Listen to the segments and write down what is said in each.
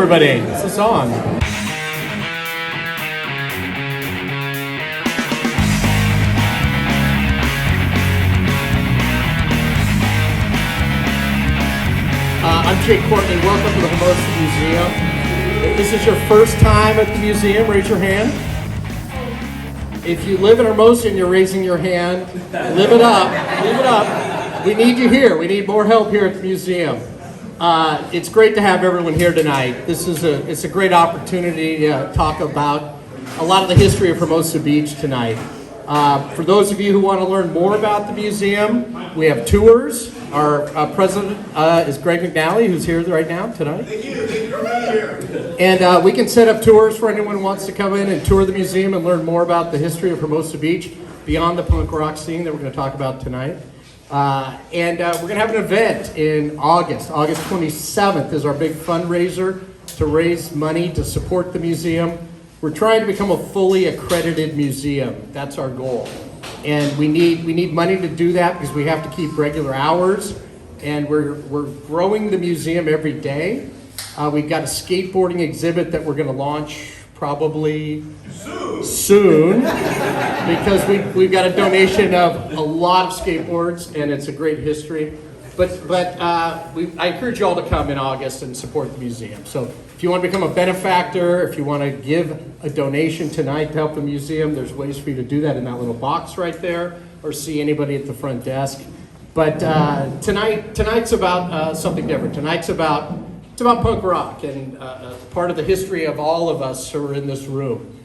everybody. It's a song. I'm Jake Courtney. Welcome to the Hermosa Museum. If this is your first time at the museum, raise your hand. If you live in Hermosa and you're raising your hand, live it up. Live it up. We need you here. We need more help here at the museum. It's great to have everyone here tonight. It's a great opportunity to talk about a lot of the history of Hermosa Beach tonight. For those of you who want to learn more about the museum, we have tours. Our president is Greg McNally, who's here right now tonight. Thank you for being here. And we can set up tours for anyone who wants to come in and tour the museum and learn more about the history of Hermosa Beach beyond the punk rock scene that we're going to talk about tonight. And we're going to have an event in August. August 27th is our big fundraiser to raise money to support the museum. We're trying to become a fully accredited museum. That's our goal. And we need money to do that because we have to keep regular hours. And we're growing the museum every day. We've got a skateboarding exhibit that we're going to launch probably soon because we've got a donation of a lot of skateboards and it's a great history. But I encourage you all to come in August and support the museum. So if you want to become a benefactor, if you want to give a donation tonight to help the museum, there's ways for you to do that in that little box right there, or see anybody at the front desk. But tonight's about something different. Tonight's about punk rock and part of the history of all of us who are in this room.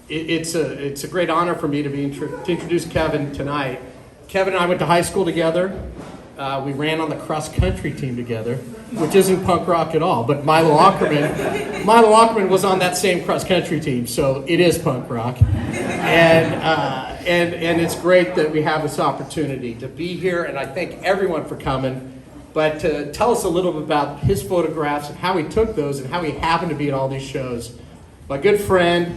It's a great honor for me to introduce Kevin tonight. Kevin and I went to high school together. We ran on the cross-country team together, which isn't punk rock at all. But Milo Ackerman was on that same cross-country team, so it is punk rock. And it's great that we have this opportunity to be here, and I thank everyone for coming. But to tell us a little bit about his photographs and how he took those and how he happened to be at all these shows, my good friend,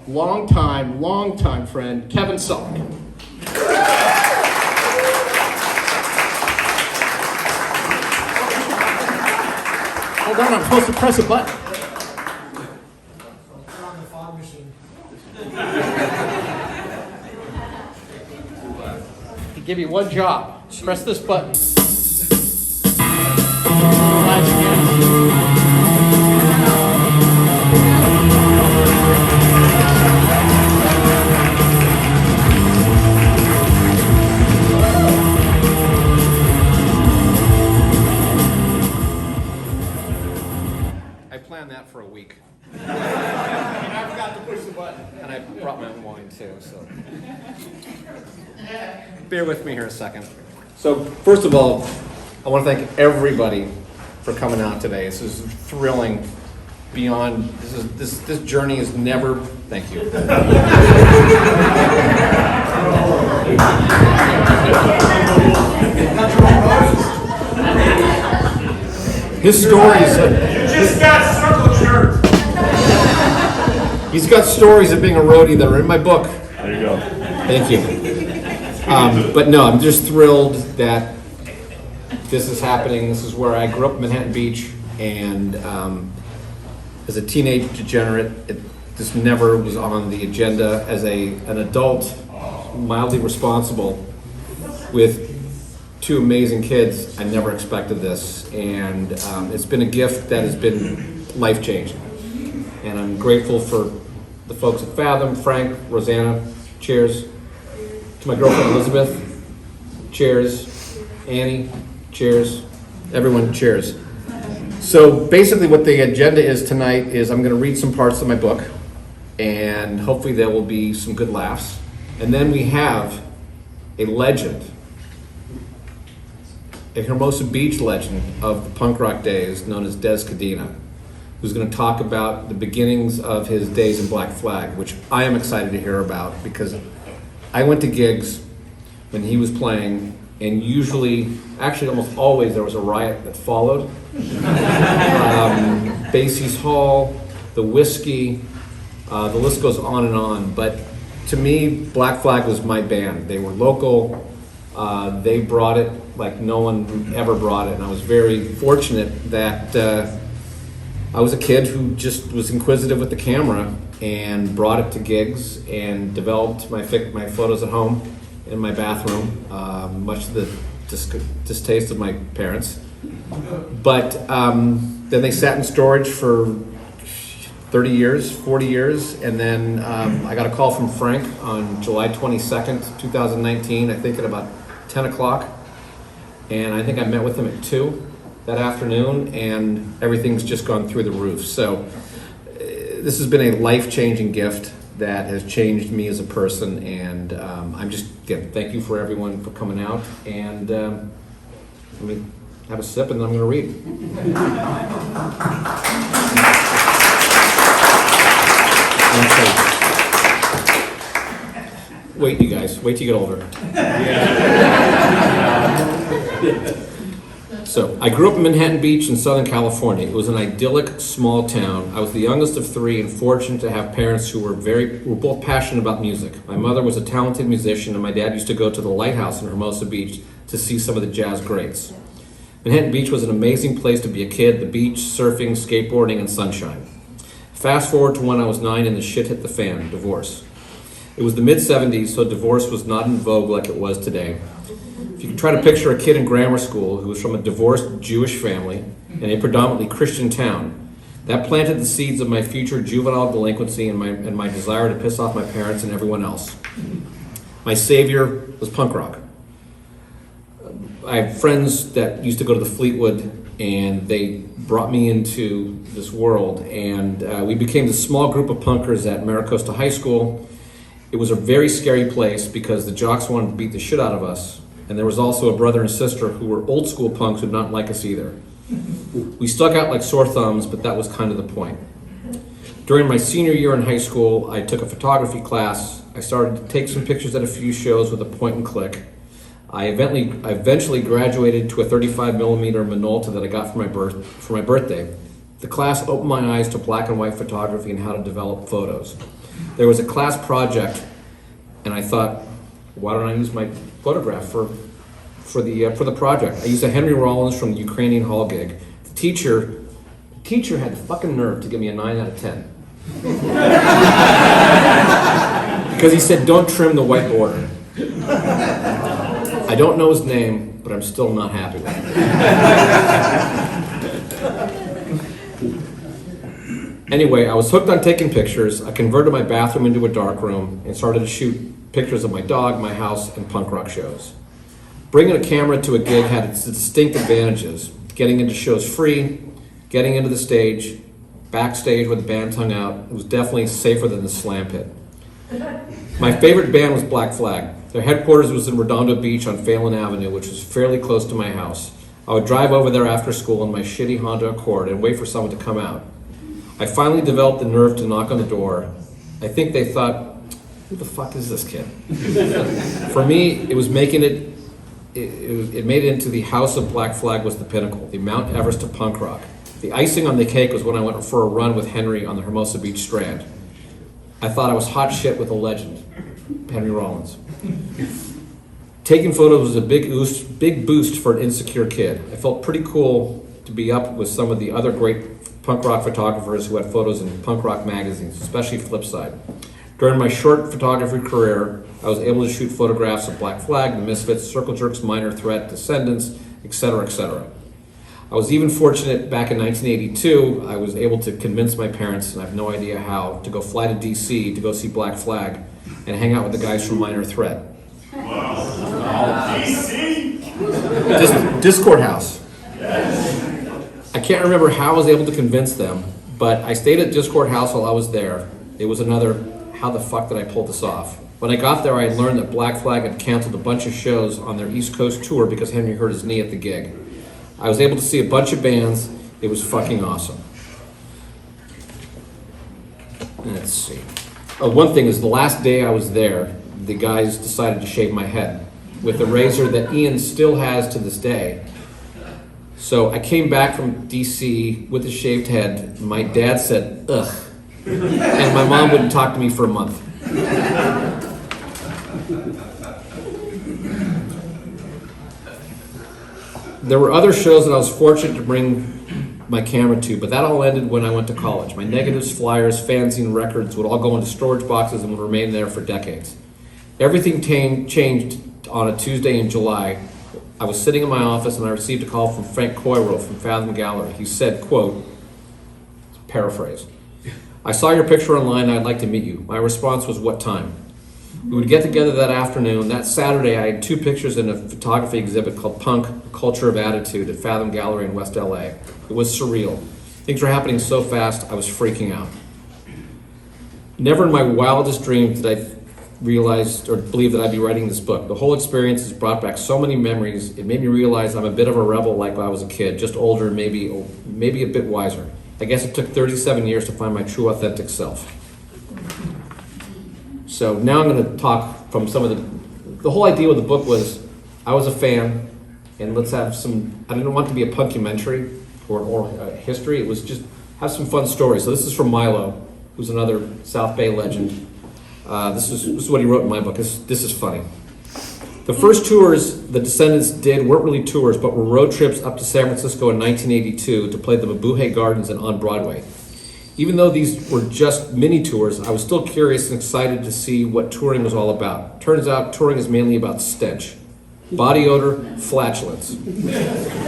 long time friend, Kevin Salk. Hold on, I'm supposed to press a button. On the fog machine. He give you one job. Press this button. I planned that for a week. And I forgot to push the button. And I brought my own wine too, so. Bear with me here a second. So, first of all, I want to thank everybody for coming out today. This is thrilling beyond, this journey is never, thank you. His stories. You just got circle jerk. He's got stories of being a roadie that are in my book. There you go. Thank you. But no, I'm just thrilled that this is happening. This is where I grew up in Manhattan Beach, and as a teenage degenerate, it just never was on the agenda. As an adult, mildly responsible, with two amazing kids, I never expected this, and it's been a gift that has been life-changing. And I'm grateful for the folks at Fathom, Frank, Rosanna, cheers. To my girlfriend Elizabeth, cheers. Annie, cheers. Everyone, cheers. So basically what the agenda is tonight is I'm going to read some parts of my book, and hopefully there will be some good laughs. And then we have a legend, a Hermosa Beach legend of the punk rock days known as Dez Cadina, who's going to talk about the beginnings of his days in Black Flag, which I am excited to hear about because I went to gigs when he was playing, and usually, actually almost always, there was a riot that followed. Basie's Hall, the Whiskey, the list goes on. But to me, Black Flag was my band. They were local. They brought it like no one ever brought it, and I was very fortunate that I was a kid who just was inquisitive with the camera and brought it to gigs and developed my photos at home in my bathroom, much to the distaste of my parents. But then they sat in storage for 30 years, 40 years, and then I got a call from Frank on July 22nd, 2019, I think at about 10 o'clock. And I think I met with him at 2 that afternoon, and everything's just gone through the roof. So this has been a life-changing gift that has changed me as a person, and I'm just, again, thank you for everyone for coming out, and let me have a sip and then I'm going to read. Okay. Wait, you guys, wait till you get older. So, I grew up in Manhattan Beach in Southern California. It was an idyllic small town. I was the youngest of 3 and fortunate to have parents who were both passionate about music. My mother was a talented musician, and my dad used to go to the Lighthouse in Hermosa Beach to see some of the jazz greats. Manhattan Beach was an amazing place to be a kid: the beach, surfing, skateboarding, and sunshine. Fast forward to when I was 9 and the shit hit the fan: divorce. It was the mid-'70s, so divorce was not in vogue like it was today. If you can try to picture a kid in grammar school who was from a divorced Jewish family in a predominantly Christian town, that planted the seeds of my future juvenile delinquency and my desire to piss off my parents and everyone else. My savior was punk rock. I have friends that used to go to the Fleetwood, and they brought me into this world, and we became this small group of punkers at Maricosta High School. It was a very scary place because the jocks wanted to beat the shit out of us, and there was also a brother and sister who were old school punks who did not like us either. We stuck out like sore thumbs, but that was kind of the point. During my senior year in high school, I took a photography class. I started to take some pictures at a few shows with a point and click. I eventually graduated to a 35mm Minolta that I got for my birthday. The class opened my eyes to black and white photography and how to develop photos. There was a class project, and I thought, why don't I use my photograph for the project? I used a Henry Rollins from the Ukrainian Hall gig. The teacher had the fucking nerve to give me a 9 out of 10. Because he said, don't trim the white border. I don't know his name, but I'm still not happy with it. Anyway, I was hooked on taking pictures. I converted my bathroom into a dark room and started to shoot pictures of my dog, my house, and punk rock shows. Bringing a camera to a gig had its distinct advantages. Getting into shows free, getting into the stage, backstage where the band hung out. It was definitely safer than the slam pit. My favorite band was Black Flag. Their headquarters was in Redondo Beach on Phelan Avenue, which was fairly close to my house. I would drive over there after school in my shitty Honda Accord and wait for someone to come out. I finally developed the nerve to knock on the door. I think they thought, who the fuck is this kid? For me, it was making it made it into the House of Black Flag was the pinnacle, the Mount Everest of punk rock. The icing on the cake was when I went for a run with Henry on the Hermosa Beach Strand. I thought I was hot shit with a legend, Henry Rollins. Taking photos was a big boost for an insecure kid. I felt pretty cool to be up with some of the other great punk rock photographers who had photos in punk rock magazines, especially Flipside. During my short photography career, I was able to shoot photographs of Black Flag, the Misfits, Circle Jerks, Minor Threat, Descendants, etc., etc. I was even fortunate back in 1982, I was able to convince my parents, and I have no idea how, to go fly to DC to go see Black Flag and hang out with the guys from Minor Threat. Wow. DC? Discord House. I can't remember how I was able to convince them, but I stayed at Discord House while I was there. It was another, how the fuck did I pull this off? When I got there, I learned that Black Flag had canceled a bunch of shows on their East Coast tour because Henry hurt his knee at the gig. I was able to see a bunch of bands. It was fucking awesome. Let's see. Oh, one thing is, the last day I was there, the guys decided to shave my head with a razor that Ian still has to this day. So I came back from DC with a shaved head. My dad said, ugh. And my mom wouldn't talk to me for a month. There were other shows that I was fortunate to bring my camera to, but that all ended when I went to college. My negatives, flyers, fanzine, records would all go into storage boxes and would remain there for decades. Everything changed on a Tuesday in July. I was sitting in my office and I received a call from Frank Coiro from Fathom Gallery. He said, quote, paraphrase, "I saw your picture online, I'd like to meet you." My response was, "What time?" We would get together that afternoon. That Saturday, I had 2 pictures in a photography exhibit called Punk, Culture of Attitude at Fathom Gallery in West LA. It was surreal. Things were happening so fast, I was freaking out. Never in my wildest dreams did I realize or believe that I'd be writing this book. The whole experience has brought back so many memories. It made me realize I'm a bit of a rebel like when I was a kid, just older, maybe a bit wiser. I guess it took 37 years to find my true authentic self. So now I'm going to talk from some of the whole idea with the book was I was a fan, and let's have some, I didn't want it to be a punkumentary or history. It was just have some fun stories. So this is from Milo, who's another South Bay legend. This is what he wrote in my book. This is funny. The first tours the Descendants did weren't really tours, but were road trips up to San Francisco in 1982 to play the Mabuhay Gardens and on Broadway. Even though these were just mini tours, I was still curious and excited to see what touring was all about. Turns out touring is mainly about stench, body odor, flatulence.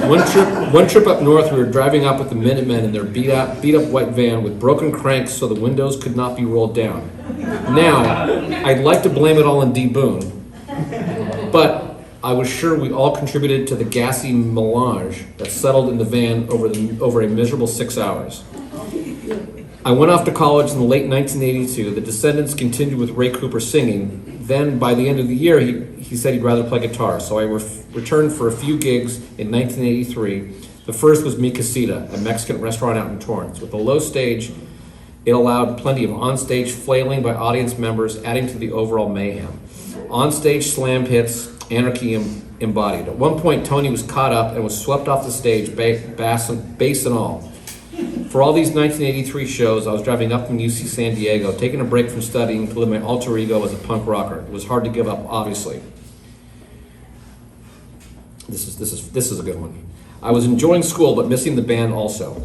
One trip up north, we were driving up with the Minutemen in their beat up white van with broken cranks so the windows could not be rolled down. Now, I'd like to blame it all on D. Boone, but I was sure we all contributed to the gassy melange that settled in the van over a miserable 6 hours. I went off to college in the late 1982. The Descendants continued with Ray Cooper singing. Then, by the end of the year, he said he'd rather play guitar, so I returned for a few gigs in 1983. The first was Mi Casita, a Mexican restaurant out in Torrance. With a low stage, it allowed plenty of onstage flailing by audience members, adding to the overall mayhem. Onstage slam hits, anarchy embodied. At one point, Tony was caught up and was swept off the stage, bass and all. For all these 1983 shows, I was driving up from UC San Diego, taking a break from studying to live my alter ego as a punk rocker. It was hard to give up, obviously. This is a good one. I was enjoying school, but missing the band also.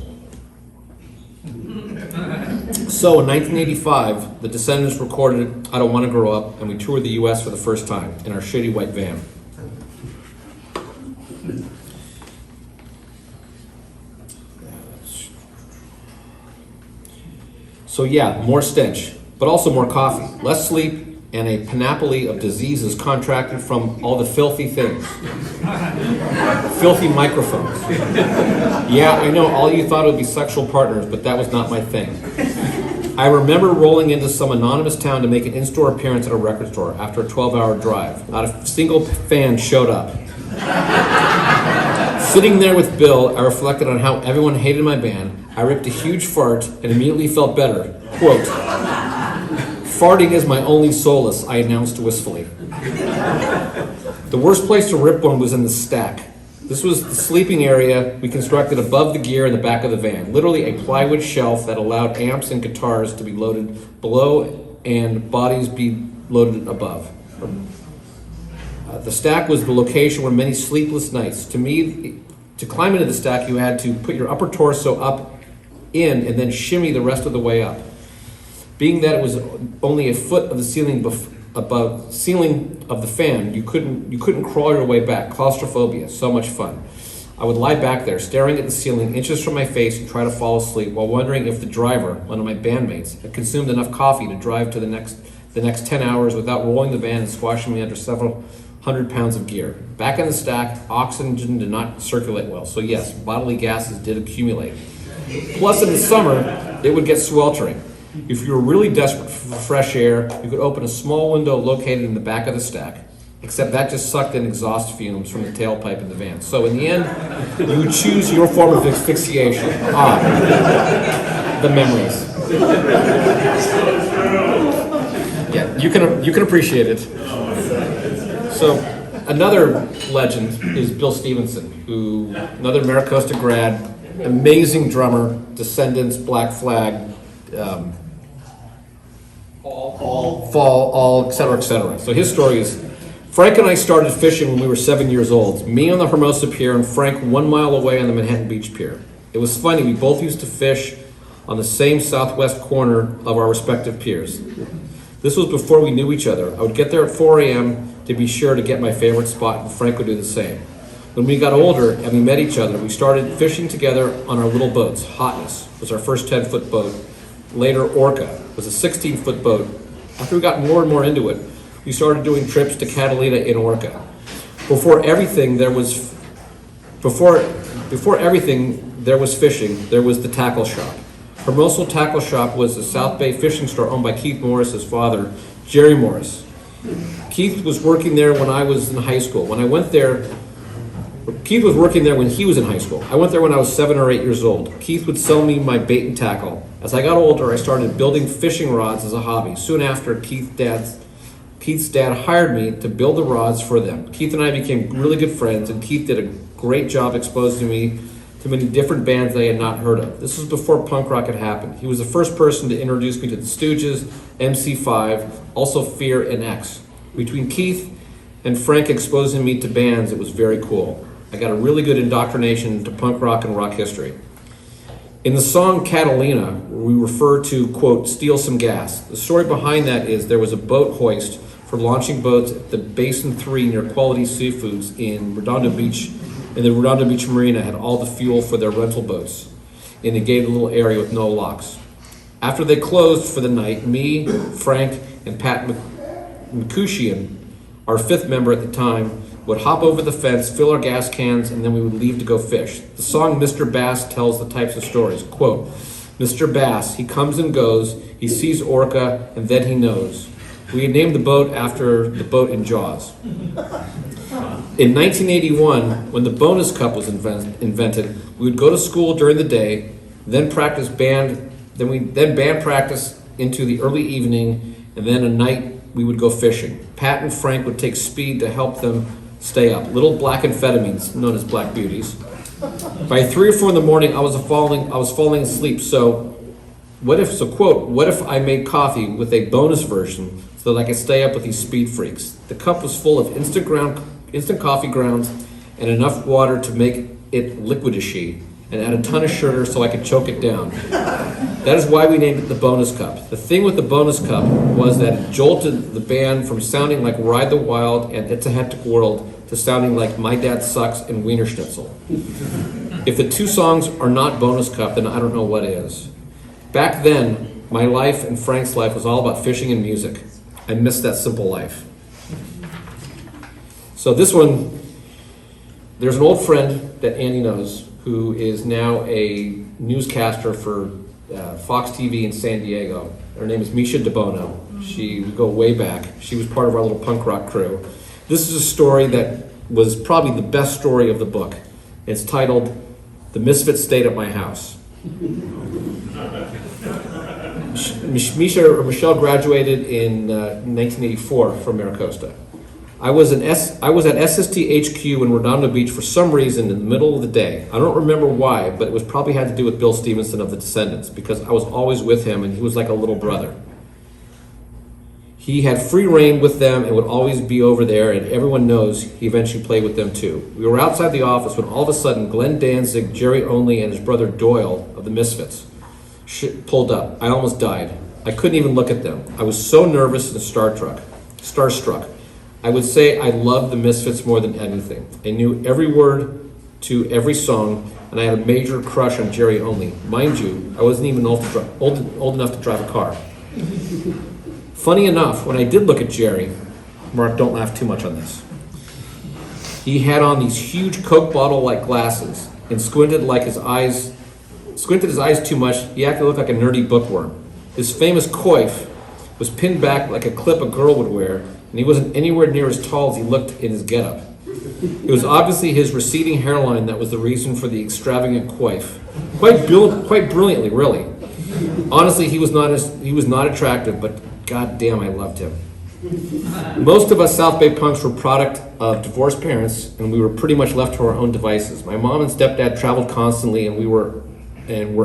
So in 1985, the Descendants recorded I Don't Want to Grow Up, and we toured the US for the first time in our shitty white van. So yeah, more stench, but also more coffee, less sleep, and a panoply of diseases contracted from all the filthy things. Filthy microphones. Yeah, I know all you thought it would be sexual partners, but that was not my thing. I remember rolling into some anonymous town to make an in-store appearance at a record store after a 12-hour drive. Not a single fan showed up. Sitting there with Bill, I reflected on how everyone hated my band. I ripped a huge fart and immediately felt better. Quote, "Farting is my only solace," I announced wistfully. The worst place to rip one was in the stack. This was the sleeping area we constructed above the gear in the back of the van. Literally a plywood shelf that allowed amps and guitars to be loaded below and bodies be loaded above. The stack was the location where many sleepless nights. To me, to climb into the stack, you had to put your upper torso up in and then shimmy the rest of the way up. Being that it was only a foot of the ceiling above ceiling of the fan, you couldn't crawl your way back. Claustrophobia, so much fun. I would lie back there, staring at the ceiling inches from my face and try to fall asleep while wondering if the driver, one of my bandmates, had consumed enough coffee to drive to the next 10 hours without rolling the van and squashing me under several 100 pounds of gear. Back in the stack, oxygen did not circulate well, so yes, bodily gases did accumulate. Plus, in the summer, it would get sweltering. If you were really desperate for fresh air, you could open a small window located in the back of the stack, except that just sucked in exhaust fumes from the tailpipe in the van. So in the end, you would choose your form of asphyxiation. The memories. Yeah, you can appreciate it. So another legend is Bill Stevenson, who another Maricosta grad, amazing drummer, Descendants, Black Flag, Fall, etc., etc. So his story is, Frank and I started fishing when we were 7 years old. Me on the Hermosa Pier and Frank 1 mile away on the Manhattan Beach Pier. It was funny, we both used to fish on the same southwest corner of our respective piers. This was before we knew each other. I would get there at 4 a.m. to be sure to get my favorite spot, and Frank would do the same. When we got older and we met each other, we started fishing together on our little boats. Hotness was our first 10-foot boat. Later, Orca was a 16-foot boat. After we got more and more into it, we started doing trips to Catalina in Orca. Before everything, there was fishing, there was the tackle shop. Hermosa Tackle Shop was a South Bay fishing store owned by Keith Morris's father, Jerry Morris. Keith was working there when I was in high school. Keith was working there when he was in high school. I went there when I was 7 or 8 years old. Keith would sell me my bait and tackle. As I got older, I started building fishing rods as a hobby. Soon after, Keith's dad hired me to build the rods for them. Keith and I became really good friends, and Keith did a great job exposing me to many different bands I had not heard of. This was before punk rock had happened. He was the first person to introduce me to the Stooges, MC5, also Fear and X. Between Keith and Frank exposing me to bands, it was very cool. I got a really good indoctrination into punk rock and rock history. In the song Catalina, we refer to, quote, steal some gas. The story behind that is there was a boat hoist for launching boats at the Basin 3 near Quality Seafoods in Redondo Beach, and the Redondo Beach Marina had all the fuel for their rental boats in a gated little area with no locks. After they closed for the night, me, Frank, and Pat McCushian, our fifth member at the time, would hop over the fence, fill our gas cans, and then we would leave to go fish. The song Mr. Bass tells the types of stories. Quote, Mr. Bass, he comes and goes, he sees Orca, and then he knows. We had named the boat after the boat in Jaws. In 1981, when the bonus cup was invented, we would go to school during the day, then band practice into the early evening, and then at night we would go fishing. Pat and Frank would take speed to help them stay up. Little black amphetamines, known as black beauties. By 3 or 4 in the morning, I was falling asleep. What if I made coffee with a bonus version so that I could stay up with these speed freaks? The cup was full of instant coffee grounds and enough water to make it liquidishy, and add a ton of sugar so I could choke it down. That is why we named it the bonus cup. The thing with the bonus cup was that it jolted the band from sounding like Ride the Wild and It's a Hectic World to sounding like My Dad Sucks and Wiener Schnitzel. If the two songs are not bonus cup, then I don't know what is. Back then, my life and Frank's life was all about fishing and music. I missed that simple life. So this one, there's an old friend that Andy knows who is now a newscaster for Fox TV in San Diego. Her name is Misha DeBono. We go way back. She was part of our little punk rock crew. This is a story that was probably the best story of the book. It's titled, The Misfits Stayed at My House. Michelle graduated in 1984 from Maricosta. I was at SST HQ in Redondo Beach for some reason in the middle of the day. I don't remember why, but it was probably had to do with Bill Stevenson of the Descendants, because I was always with him and he was like a little brother. He had free reign with them and would always be over there, and everyone knows he eventually played with them too. We were outside the office when all of a sudden Glenn Danzig, Jerry Only, and his brother Doyle of the Misfits pulled up. I almost died. I couldn't even look at them. I was so nervous and starstruck. I would say I loved the Misfits more than anything. I knew every word to every song, and I had a major crush on Jerry Only. Mind you, I wasn't even old enough to drive a car. Funny enough, when I did look at Jerry, Mark, don't laugh too much on this, he had on these huge Coke bottle-like glasses and squinted his eyes too much. He acted like a nerdy bookworm. His famous coif was pinned back like a clip a girl would wear, and he wasn't anywhere near as tall as he looked in his getup. It was obviously his receding hairline that was the reason for the extravagant coif. Quite brilliantly, really. Honestly, he was not attractive, but goddamn, I loved him. Most of us South Bay punks were product of divorced parents, and we were pretty much left to our own devices. My mom and stepdad traveled constantly, and were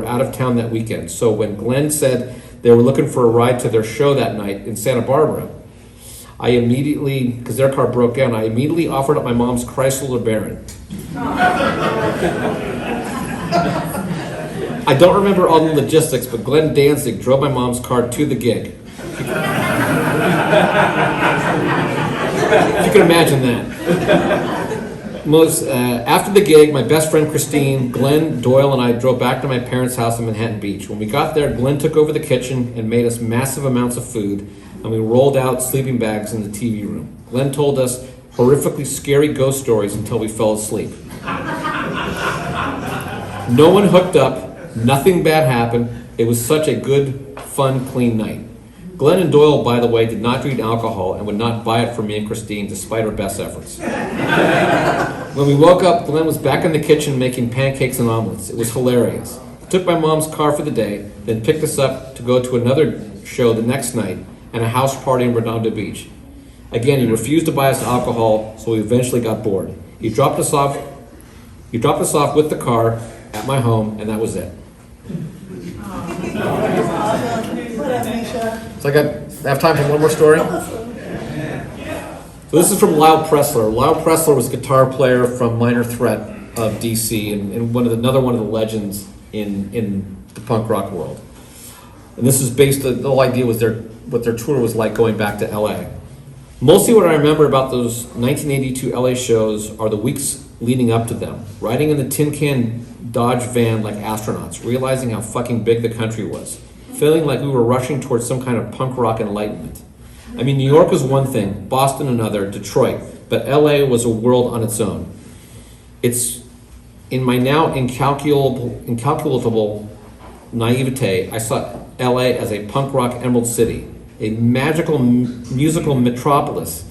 out of town that weekend. So when Glenn said they were looking for a ride to their show that night in Santa Barbara, because their car broke down, I immediately offered up my mom's Chrysler LeBaron. I don't remember all the logistics, but Glenn Danzig drove my mom's car to the gig. If you can imagine that. After the gig, my best friend Christine, Glenn, Doyle, and I drove back to my parents' house in Manhattan Beach. When we got there, Glenn took over the kitchen and made us massive amounts of food, and we rolled out sleeping bags in the TV room. Glenn told us horrifically scary ghost stories until we fell asleep. No one hooked up, nothing bad happened. It was such a good, fun, clean night. Glenn and Doyle, by the way, did not drink alcohol and would not buy it for me and Christine despite our best efforts. When we woke up, Glenn was back in the kitchen making pancakes and omelets. It was hilarious. He took my mom's car for the day, then picked us up to go to another show the next night and a house party in Redondo Beach. Again, he refused to buy us alcohol, so we eventually got bored. He dropped us off with the car at my home, and that was it. So I have time for one more story. So this is from Lyle Pressler. Lyle Pressler was a guitar player from Minor Threat of DC and another one of the legends in the punk rock world. And this is based, the whole idea was what their tour was like going back to LA. Mostly what I remember about those 1982 LA shows are the weeks leading up to them, riding in the tin can Dodge van like astronauts, realizing how fucking big the country was, feeling like we were rushing towards some kind of punk rock enlightenment. I mean, New York was one thing, Boston another, Detroit, but LA was a world on its own. It's in my now incalculable naivete, I saw LA as a punk rock emerald city, a magical musical metropolis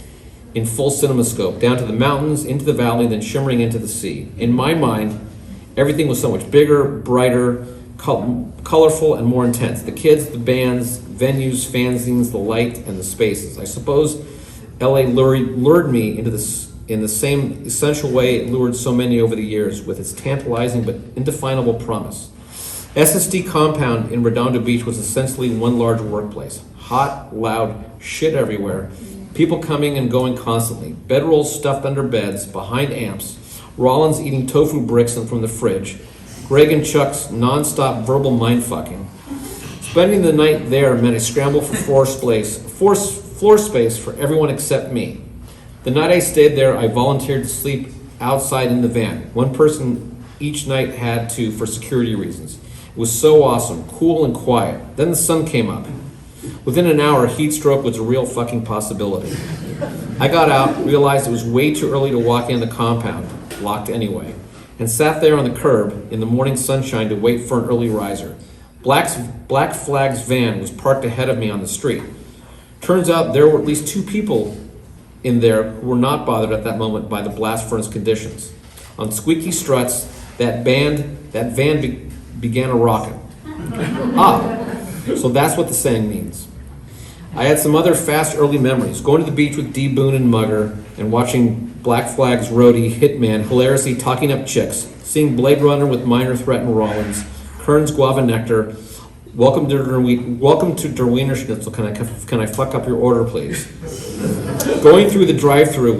in full cinemascope, down to the mountains, into the valley, then shimmering into the sea. In my mind, everything was so much bigger, brighter, colorful, and more intense. The kids, the bands, venues, fanzines, the light, and the spaces. I suppose LA lured me into this in the same essential way it lured so many over the years, with its tantalizing but indefinable promise. SSD Compound in Redondo Beach was essentially one large workplace. Hot, loud, shit everywhere. People coming and going constantly. Bedrolls stuffed under beds, behind amps. Rollins eating tofu bricks from the fridge. Greg and Chuck's non-stop verbal mind-fucking. Spending the night there meant a scramble for floor space for everyone except me. The night I stayed there, I volunteered to sleep outside in the van. One person each night had to for security reasons. It was so awesome, cool and quiet. Then the sun came up. Within an hour, heat stroke was a real fucking possibility. I got out, realized it was way too early to walk in the compound, locked anyway, and sat there on the curb in the morning sunshine to wait for an early riser. Black Flag's van was parked ahead of me on the street. Turns out there were at least two people in there who were not bothered at that moment by the blast furnace conditions. On squeaky struts, that van began a rockin'. So that's what the saying means. I had some other fast early memories. Going to the beach with D. Boone and Mugger and watching Black Flag's roadie Hitman hilariously talking up chicks, seeing Blade Runner with Minor Threat and Rollins, Kern's Guava Nectar, welcome to Derwiener Schnitzel, can I fuck up your order please? Going through the drive-thru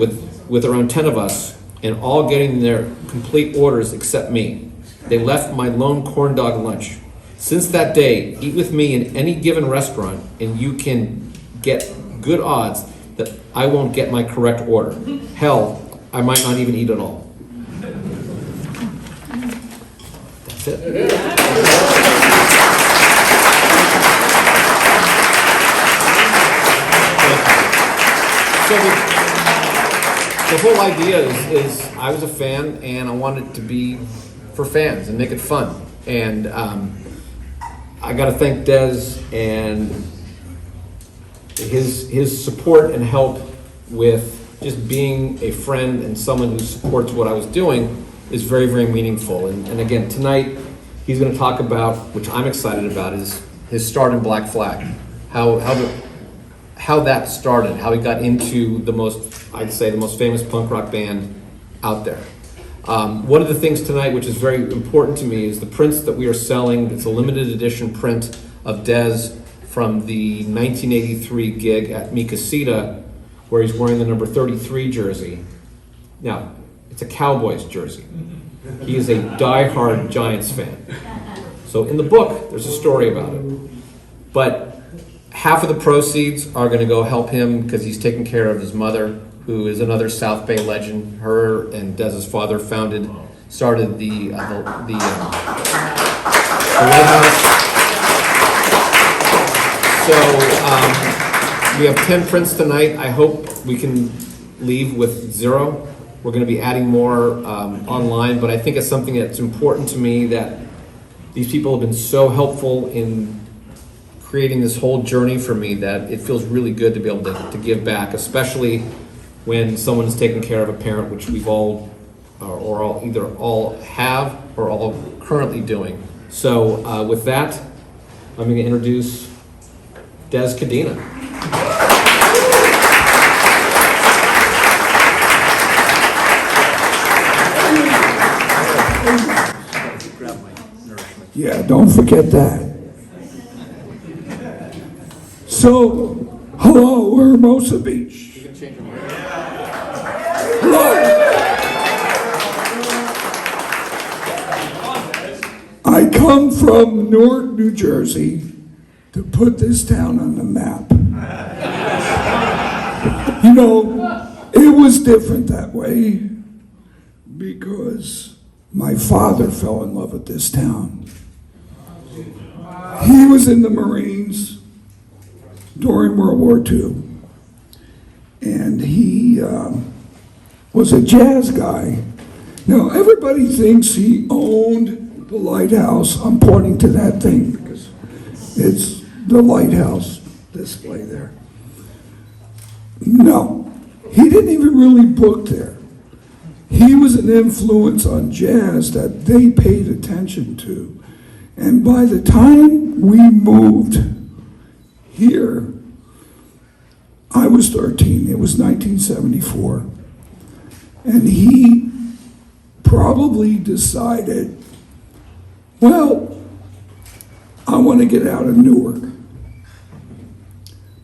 with around 10 of us and all getting their complete orders except me. They left my lone corn dog lunch. Since that day, eat with me in any given restaurant and you can get good odds that I won't get my correct order. Hell, I might not even eat at all. That's it. So the whole idea is I was a fan and I wanted it to be for fans and make it fun. And I got to thank Dez and his support and help with just being a friend and someone who supports what I was doing is very, very meaningful. And again, tonight he's going to talk about, which I'm excited about, is his start in Black Flag, how that started, how he got into the most famous punk rock band out there. One of the things tonight, which is very important to me, is the prints that we are selling. It's a limited edition print of Dez from the 1983 gig at Mi Casita, where he's wearing the number 33 jersey. Now, it's a Cowboys jersey. He is a die-hard Giants fan. So in the book, there's a story about it. But half of the proceeds are going to go help him because he's taking care of his mother, who is another South Bay legend. Her and Dez's father started the lighthouse. So we have 10 prints tonight. I hope we can leave with 0. We're going to be adding more online, but I think it's something that's important to me that these people have been so helpful in creating this whole journey for me that it feels really good to be able to give back, especially when someone is taking care of a parent, which we've all, or all, either all have or all currently doing. So with that, I'm going to introduce Dez Cadina. Yeah, don't forget that. So, hello, Hermosa Beach. Hello. I come from Newark, New Jersey, to put this town on the map. You know, it was different that way because my father fell in love with this town. He was in the Marines during World War II, and he was a jazz guy. Now, everybody thinks he owned the lighthouse. I'm pointing to that thing because it's the lighthouse display there. No, he didn't even really book there. He was an influence on jazz that they paid attention to. And by the time we moved here, I was 13. It was 1974. And he probably decided, well, I want to get out of Newark.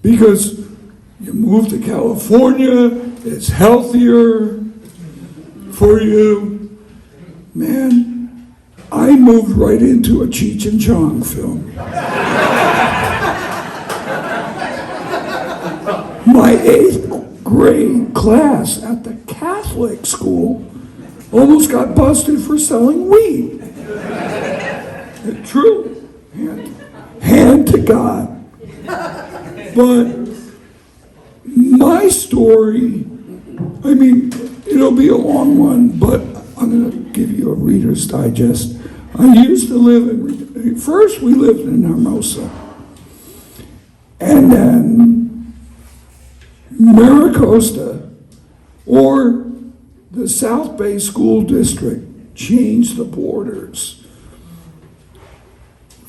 Because you move to California, it's healthier for you. Man, I moved right into a Cheech and Chong film. My 8th grade class at the Catholic school almost got busted for selling weed. True. Hand to God. But my story, I mean, it'll be a long one, but I'm going to give you a Reader's Digest. I used to live in, first we lived in Hermosa, and then Maricosta, or the South Bay School District, changed the borders.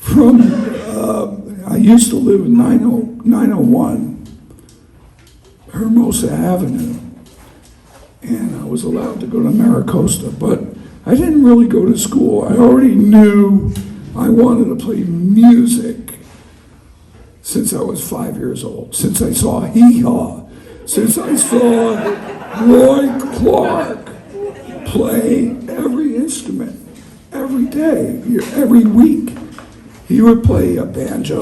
From, I used to live in 901 Hermosa Avenue, and I was allowed to go to Maricosta, but I didn't really go to school. I already knew I wanted to play music since I was 5 years old, since I saw Hee Haw, since I saw Roy Clark play every instrument, every day, every week. He would play a banjo,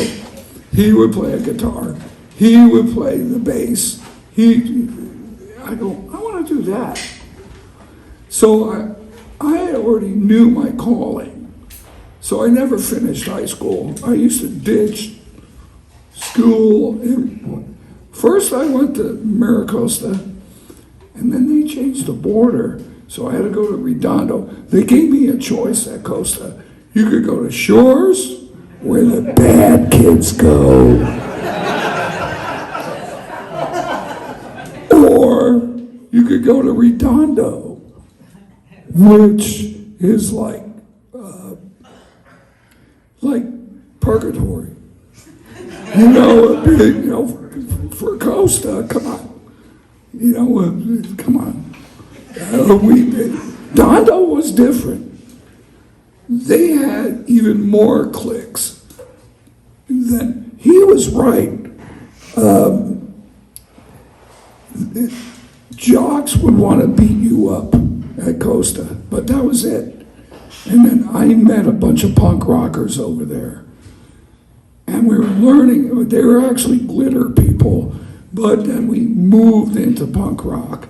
he would play a guitar, he would play the bass. I go, I want to do that. So I already knew my calling. So I never finished high school. I used to ditch school. First I went to Maricosta, and then they changed the border. So I had to go to Redondo. They gave me a choice at Costa. You could go to Shores, where the bad kids go. Or you could go to Redondo, which is like purgatory. For Costa, come on. Come on. Dondo was different. They had even more cliques. Then he was right. Jocks would want to beat you up at Costa, but that was it. And then I met a bunch of punk rockers over there. And we were learning, they were actually glitter people, but then we moved into punk rock.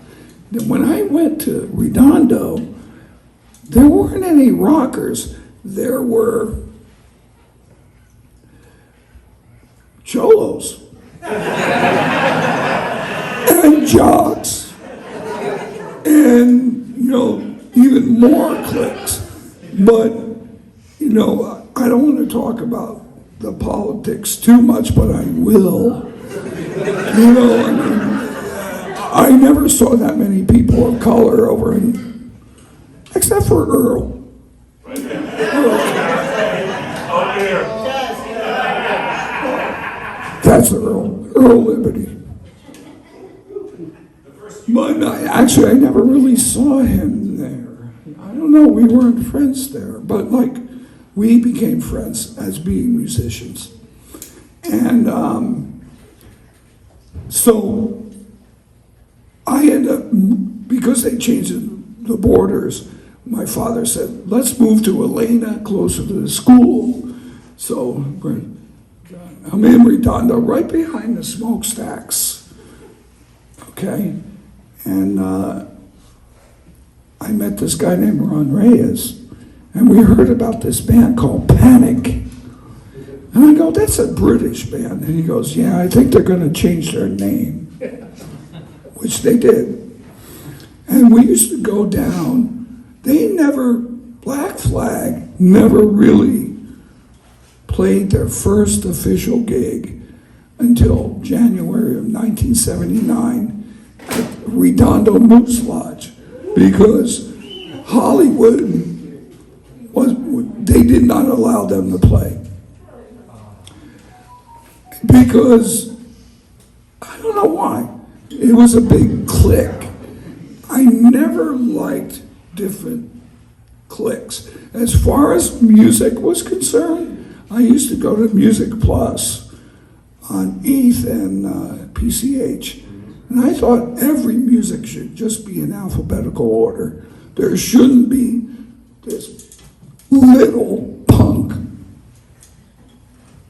Then when I went to Redondo, there weren't any rockers. There were cholos and jocks and, even more cliques. But, I don't want to talk about the politics too much, but I will. I never saw that many people of color over in, except for Earl. Out there. That's Earl Liberty. But actually, I never really saw him there. I don't know, we weren't friends there, but we became friends as being musicians. And so I ended up, because they changed the borders, my father said, let's move to Elena, closer to the school. So I'm in Redondo, right behind the smokestacks, okay? And I met this guy named Ron Reyes, and we heard about this band called Panic. And I go, that's a British band. And he goes, yeah, I think they're gonna change their name, which they did. And we used to go down, Black Flag never really played their first official gig until January of 1979 at Redondo Moose Lodge, because Hollywood they did not allow them to play. Because, I don't know why, it was a big clique. I never liked different cliques. As far as music was concerned, I used to go to Music Plus on ETH and PCH. And I thought every music should just be in alphabetical order. There shouldn't be this little punk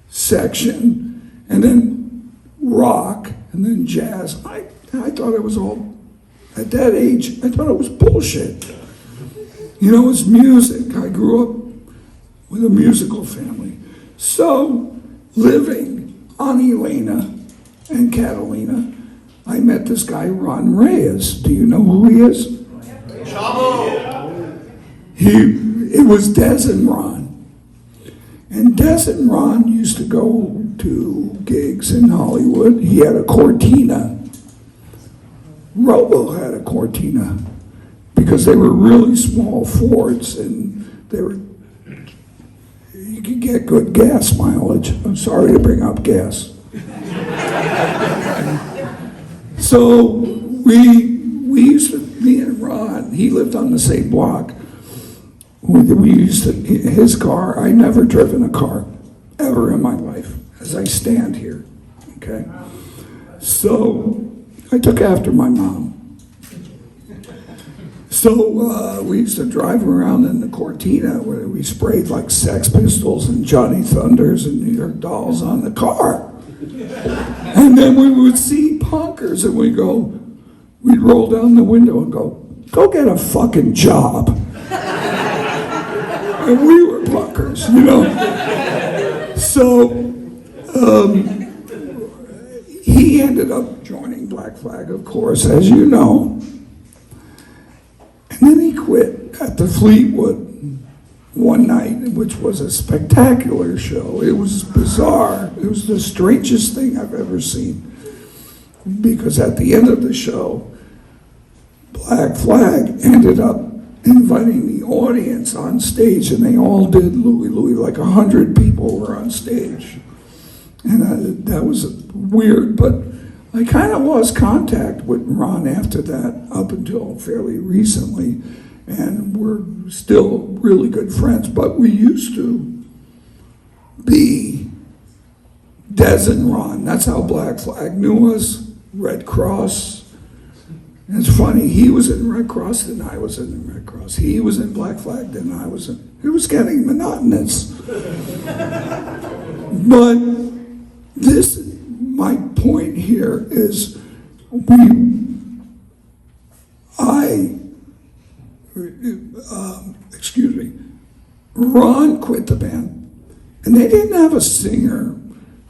section, and then rock, and then jazz. I thought it was all, at that age, I thought it was bullshit. It's music. I grew up with a musical family. So, living on Elena and Catalina, I met this guy, Ron Reyes. Do you know who he is? It was Dez and Ron. And Dez and Ron used to go to gigs in Hollywood. He had a Cortina. Robo had a Cortina, because they were really small Fords, and you could get good gas mileage. I'm sorry to bring up gas. So we used to, me and Ron, he lived on the same block. We used to, his car, I never driven a car, ever in my life, as I stand here, okay? So I took after my mom. So we used to drive around in the Cortina where we sprayed like Sex Pistols and Johnny Thunders and New York Dolls on the car. And then we would see punkers and we'd roll down the window and go get a fucking job. And we were punkers, So he ended up joining Black Flag, of course, as you know. And then he quit at the Fleetwood one night, which was a spectacular show. It was bizarre. It was the strangest thing I've ever seen. Because at the end of the show, Black Flag ended up inviting the audience on stage, and they all did Louie Louie, like 100 people were on stage. And that was weird, but I kind of lost contact with Ron after that, up until fairly recently, and we're still really good friends. But we used to be Dez and Ron. That's how Black Flag knew us. Red Cross, And it's funny, he was in Red Cross, then I was in the Red Cross. He was in Black Flag, then I was in. It was getting monotonous. But my point here is Ron quit the band, and they didn't have a singer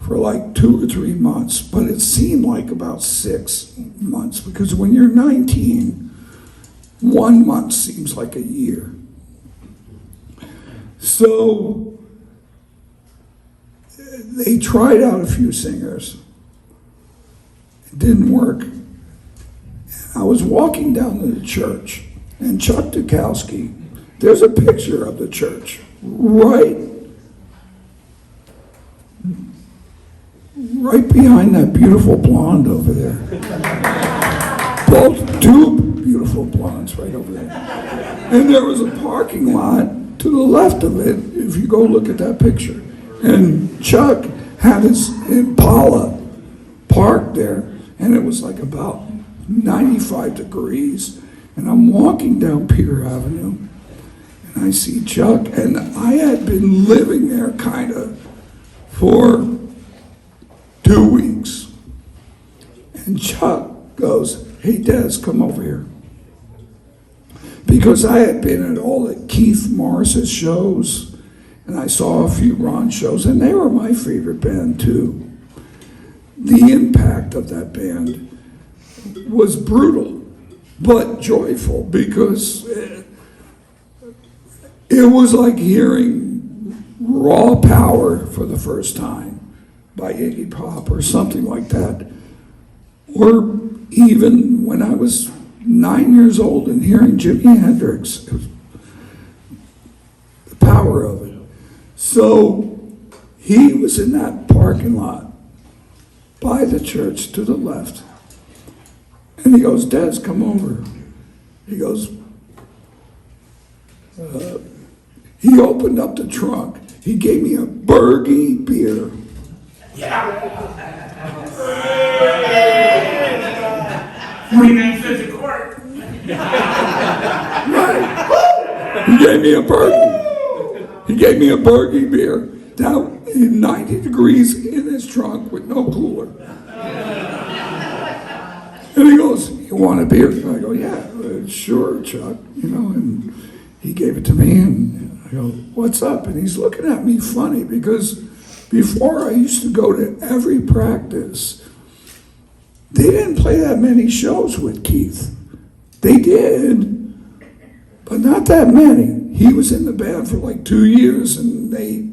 for like 2 or 3 months, but it seemed like about 6 months, because when you're 19, 1 month seems like a year. So they tried out a few singers. It didn't work. I was walking down to the church, and Chuck Dukowski, there's a picture of the church right behind that beautiful blonde over there. Both two beautiful blondes right over there. And there was a parking lot to the left of it, if you go look at that picture. And Chuck had his Impala parked there, and it was like about 95 degrees. And I'm walking down Pier Avenue, and I see Chuck, and I had been living there kind of for 2 weeks. And Chuck goes, "Hey, Dez, come over here." Because I had been at all the Keith Morris's shows, and I saw a few Ron shows, and they were my favorite band too. The impact of that band was brutal, but joyful, because it was like hearing Raw Power for the first time by Iggy Pop or something like that. Or even when I was 9 years old and hearing Jimi Hendrix, it was the power of it. So he was in that parking lot by the church to the left. And he goes, "Dez, come over." He goes, he opened up the trunk. He gave me a Bergie beer. 49 cents a quart. Right. He gave me a Bergie. He gave me a Bergie beer down in 90 degrees in his trunk with no cooler. And he goes, "You want a beer?" And I go, "Yeah, sure, Chuck." And he gave it to me, and I go, "What's up?" And he's looking at me funny, because before I used to go to every practice. They didn't play that many shows with Keith. They did, but not that many. He was in the band for like 2 years, and they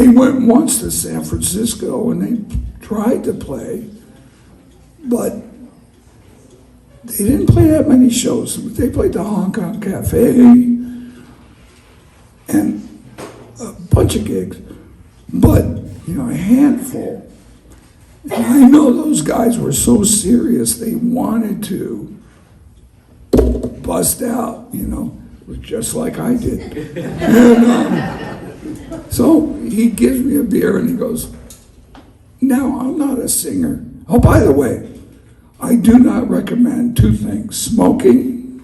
went once to San Francisco, and they tried to play, but they didn't play that many shows. They played the Hong Kong Cafe and a bunch of gigs, but a handful. And I know those guys were so serious, they wanted to bust out, just like I did. And so he gives me a beer and he goes, "Now, I'm not a singer. Oh, by the way, I do not recommend 2 things: smoking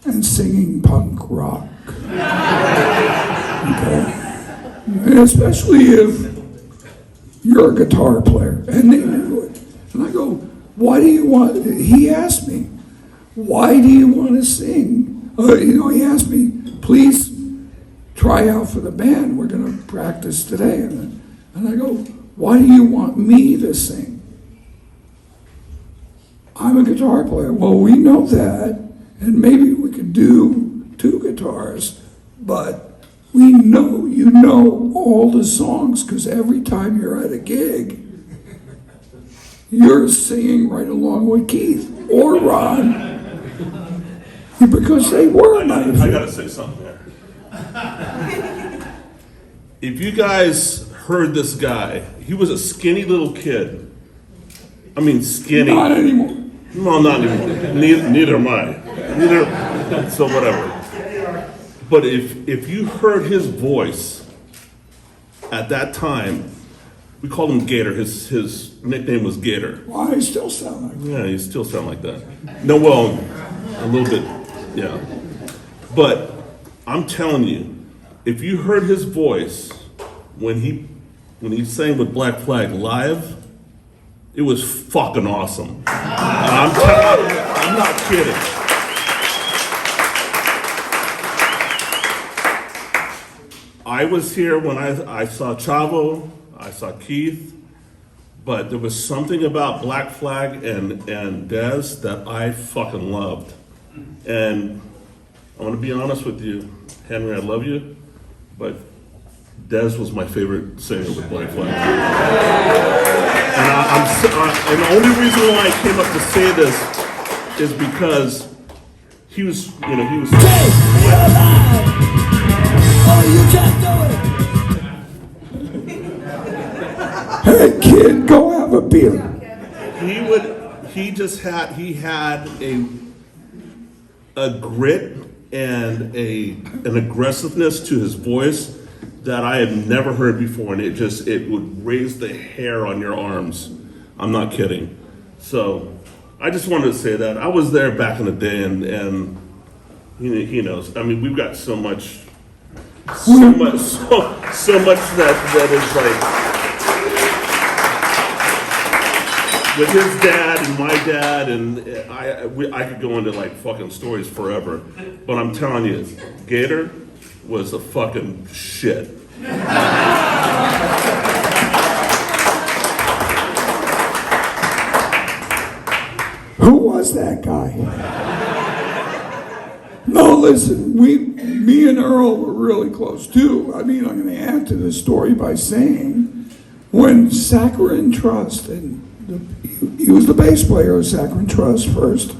and singing punk rock." Okay? And especially if you're a guitar player, and they knew it. And I go, "Why do you want," he asked me, "why do you want to sing?" He asked me, "Please try out for the band. We're going to practice today." And I go, "Why do you want me to sing?" "I'm a guitar player." "Well, we know that, and maybe we could do 2 guitars, but we know you know all the songs, because every time you're at a gig, you're singing right along with Keith or Ron, because they were my I gotta say something there. If you guys heard this guy, he was a skinny little kid. I mean, skinny. Not anymore. Well, not anymore. Neither am I. So whatever. But if you heard his voice at that time, we called him Gator. His nickname was Gator. Well, I still sound like that. Yeah, you still sound like that. No, well, a little bit, yeah. But I'm telling you, if you heard his voice when he sang with Black Flag live, it was fucking awesome. I'm not kidding. I was here when I saw Chavo, I saw Keith, but there was something about Black Flag and Dez that I fucking loved. And I'm gonna be honest with you, Henry, I love you, but Dez was my favorite singer with Black Flag. And the only reason why I came up to say this is because he was, he was. Hey kid, go have a beer. He had a grit and an aggressiveness to his voice that I had never heard before, and it would raise the hair on your arms. I'm not kidding. So I just wanted to say that. I was there back in the day, and he knows. I mean, we've got so much that is like with his dad and my dad, and I could go into like fucking stories forever. But I'm telling you, Gator was a fucking shit. Who was that guy? No, listen, me and Earl were really close too. I mean, I'm going to add to the story by saying when Saccharine Trust, and he was the bass player of Saccharine Trust first,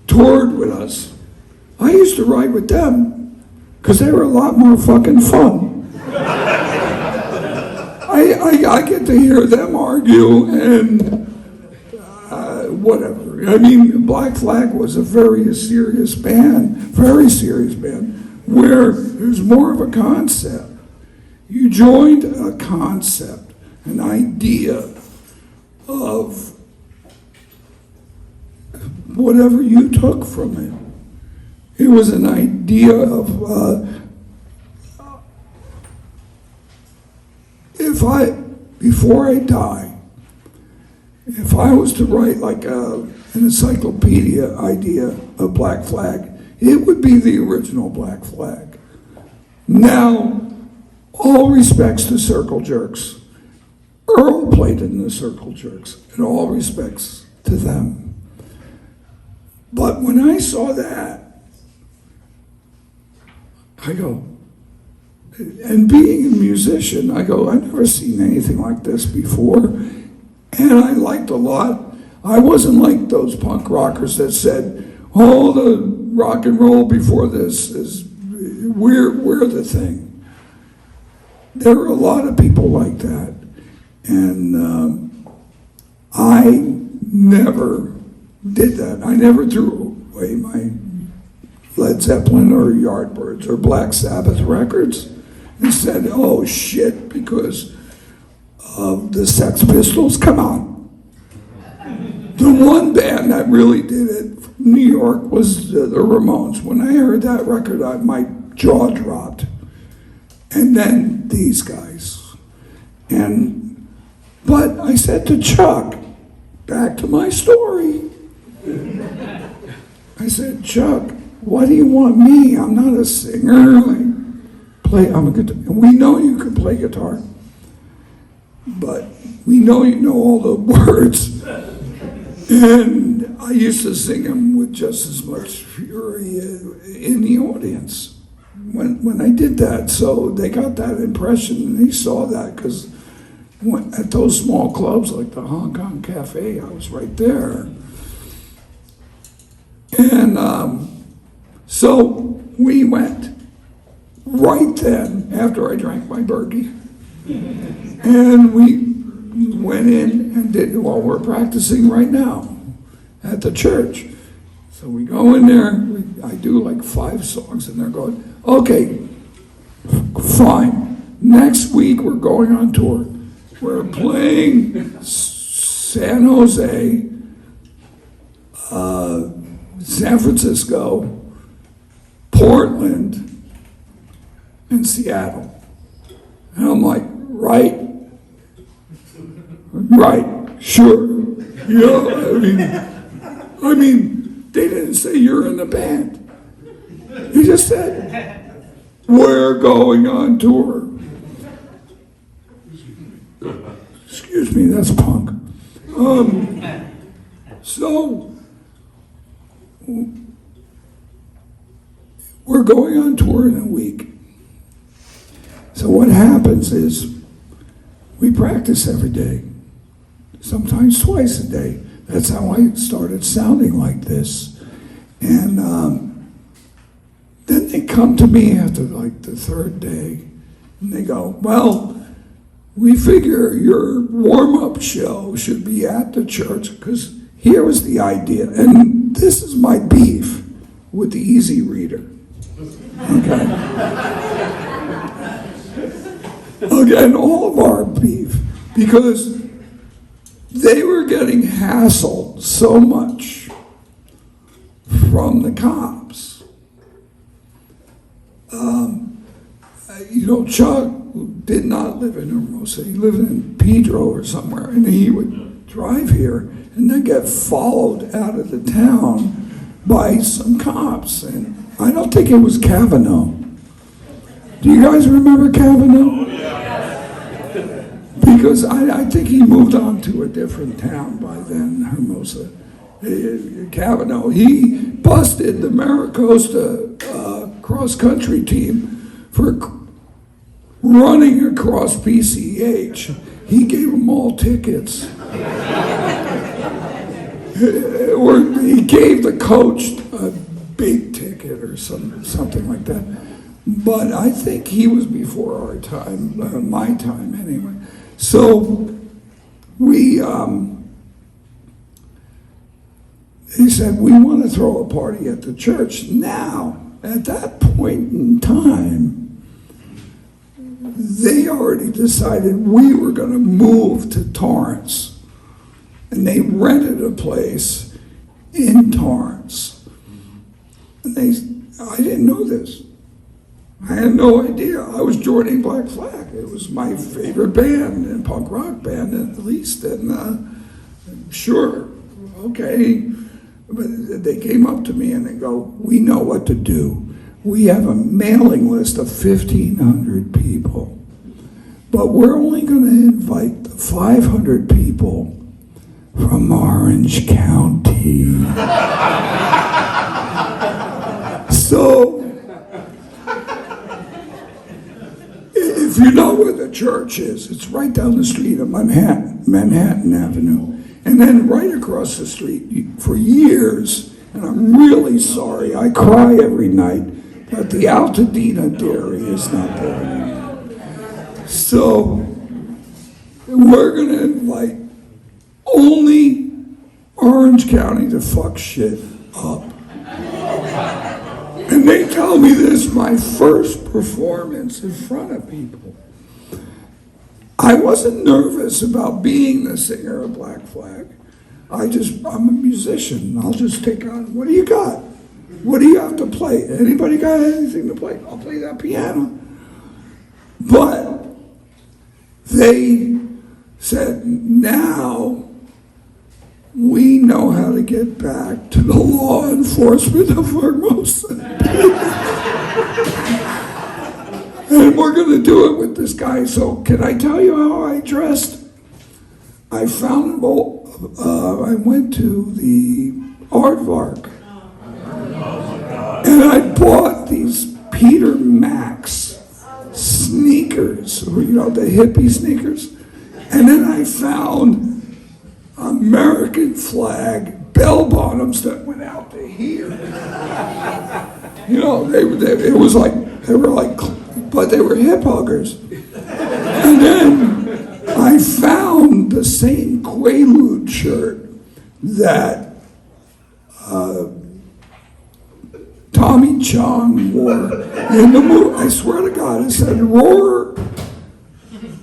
toured with us. I used to ride with them because they were a lot more fucking fun. I get to hear them argue and whatever. I mean, Black Flag was a very serious band, where there's more of a concept. You joined a concept, an idea of whatever you took from it. It was an idea of before I die, if I was to write like an encyclopedia idea of Black Flag, it would be the original Black Flag. Now, all respects to Circle Jerks. Earl played in the Circle Jerks, and all respects to them. But when I saw that, I go, and being a musician, I go, I've never seen anything like this before. And I liked a lot. I wasn't like those punk rockers that said, oh, the rock and roll before this is, we're the thing. There were a lot of people like that. And I never did that. I never threw away my Led Zeppelin or Yardbirds or Black Sabbath records and said, oh shit, because of the Sex Pistols. Come on. The one band that really did it from New York was the Ramones. When I heard that record, my jaw dropped. And then these guys. But I said to Chuck, back to my story. I said, Chuck, why do you want me? I'm not a singer. I'm a guitar. We know you can play guitar, but we know you know all the words. And I used to sing them with just as much fury in the audience when I did that. So they got that impression, and they saw that because at those small clubs like the Hong Kong Cafe, I was right there. And so we went right then after I drank my Berkey. And we went in and did what we're practicing right now at the church. So we go in there, I do like 5 songs, and they're going, okay, fine. Next week, we're going on tour. We're playing San Jose, San Francisco, Portland, and Seattle. And I'm like, right, sure. You know, I mean, they didn't say you're in the band. He just said, we're going on tour. Excuse me, that's punk. So, we're going on tour in a week. So what happens is we practice every day, sometimes twice a day. That's how I started sounding like this. And then they come to me after like the third day and they go, well, we figure your warm-up show should be at the church because here was the idea. And this is my beef with the Easy Reader. Okay. Again, all of our beef, because they were getting hassled so much from the cops. You know, Chuck did not live in Hermosa. He lived in Pedro or somewhere, and he would drive here and then get followed out of the town by some cops. And I don't think it was Kavanaugh. Do you guys remember Kavanaugh? Because I think he moved on to a different town by then, Hermosa. Kavanaugh, he busted the Maricosta cross-country team for running across PCH. He gave them all tickets. Or he gave the coach a big ticket or something like that. But I think he was before our time, my time anyway. So he said, we want to throw a party at the church. Now, at that point in time, they already decided we were going to move to Torrance. And they rented a place in Torrance. And I didn't know this. I had no idea. I was joining Black Flag. It was my favorite band, and punk rock band at least. And sure, okay. But they came up to me and they go, we know what to do. We have a mailing list of 1,500 people. But we're only going to invite the 500 people from Orange County. So, if you know where the church is, it's right down the street of Manhattan Avenue. And then right across the street, for years, and I'm really sorry, I cry every night, but the Altadena Dairy is not there anymore. So, we're going to invite only Orange County to fuck shit up. And they tell me this is my first performance in front of people. I wasn't nervous about being the singer of Black Flag. I'm a musician. I'll just take on, what do you got? What do you have to play? Anybody got anything to play? I'll play that piano. But they said, now we know how to get back to the law enforcement of Hermosa. And we're going to do it with this guy. So can I tell you how I dressed? I found, I went to the Aardvark. And I bought these Peter Max sneakers, you know, the hippie sneakers. And then I found American flag bell bottoms that went out to here. You know, they were like, but they were hip huggers. And then I found the same Quaalude shirt that Tommy Chong wore in the movie. I swear to God, it said "Roar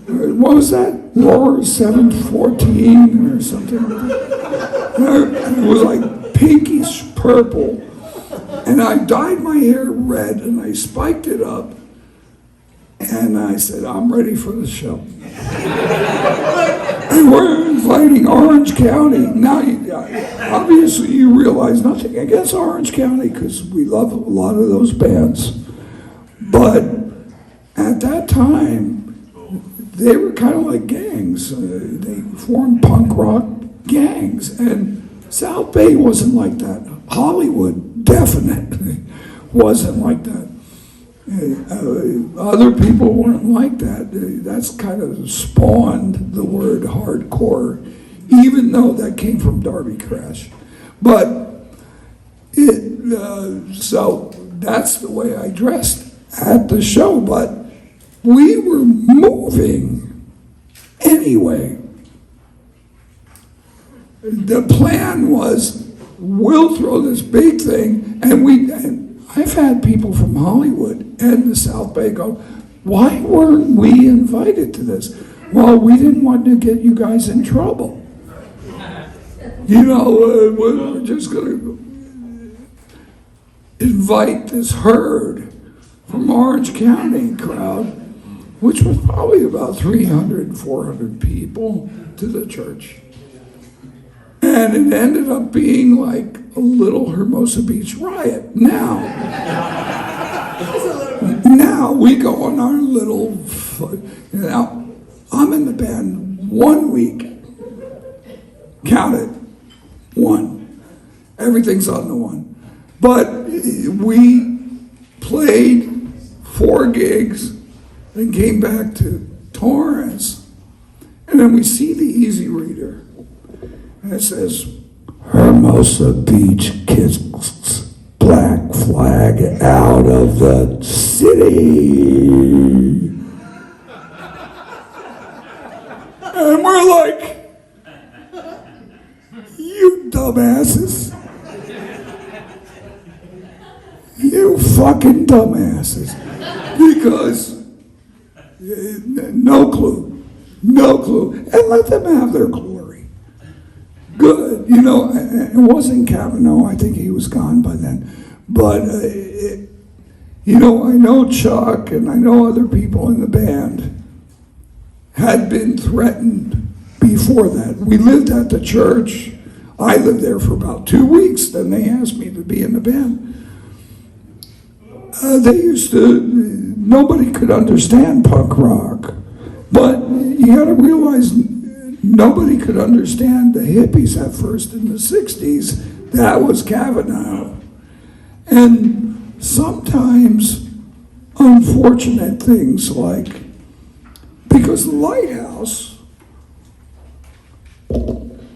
What was that? Roar 714 or something like that. It was like pinkish purple. And I dyed my hair red and I spiked it up. And I said, I'm ready for the show. And we're inviting Orange County. Now, obviously, you realize nothing against Orange County because we love a lot of those bands. But at that time, they were kind of like gangs. They formed punk rock gangs. And South Bay wasn't like that. Hollywood definitely wasn't like that. Other people weren't like that. That's kind of spawned the word hardcore, even though that came from Darby Crash. But so that's the way I dressed at the show. But we were moving anyway. The plan was, we'll throw this big thing, and I've had people from Hollywood and the South Bay go, why weren't we invited to this? Well, we didn't want to get you guys in trouble. We're just going to invite this herd from Orange County crowd, which was probably about 300, 400 people, to the church. And it ended up being like a little Hermosa Beach riot. Now we go on our little, now I'm in the band 1 week. Count it, 1. Everything's on the 1. But we played 4 gigs, then came back to Torrance, and then we see the Easy Reader. And it says, Hermosa Beach kicks black flag out of the city. And we're like, you dumbasses. You fucking dumbasses. Because no clue. And let them have their glory. Good. It wasn't Kavanaugh. I think he was gone by then. But, I know Chuck and I know other people in the band had been threatened before that. We lived at the church. I lived there for about 2 weeks. Then they asked me to be in the band. Nobody could understand punk rock. But you got to realize nobody could understand the hippies at first in the 60s. That was Kavanaugh. And sometimes unfortunate things like, because the Lighthouse,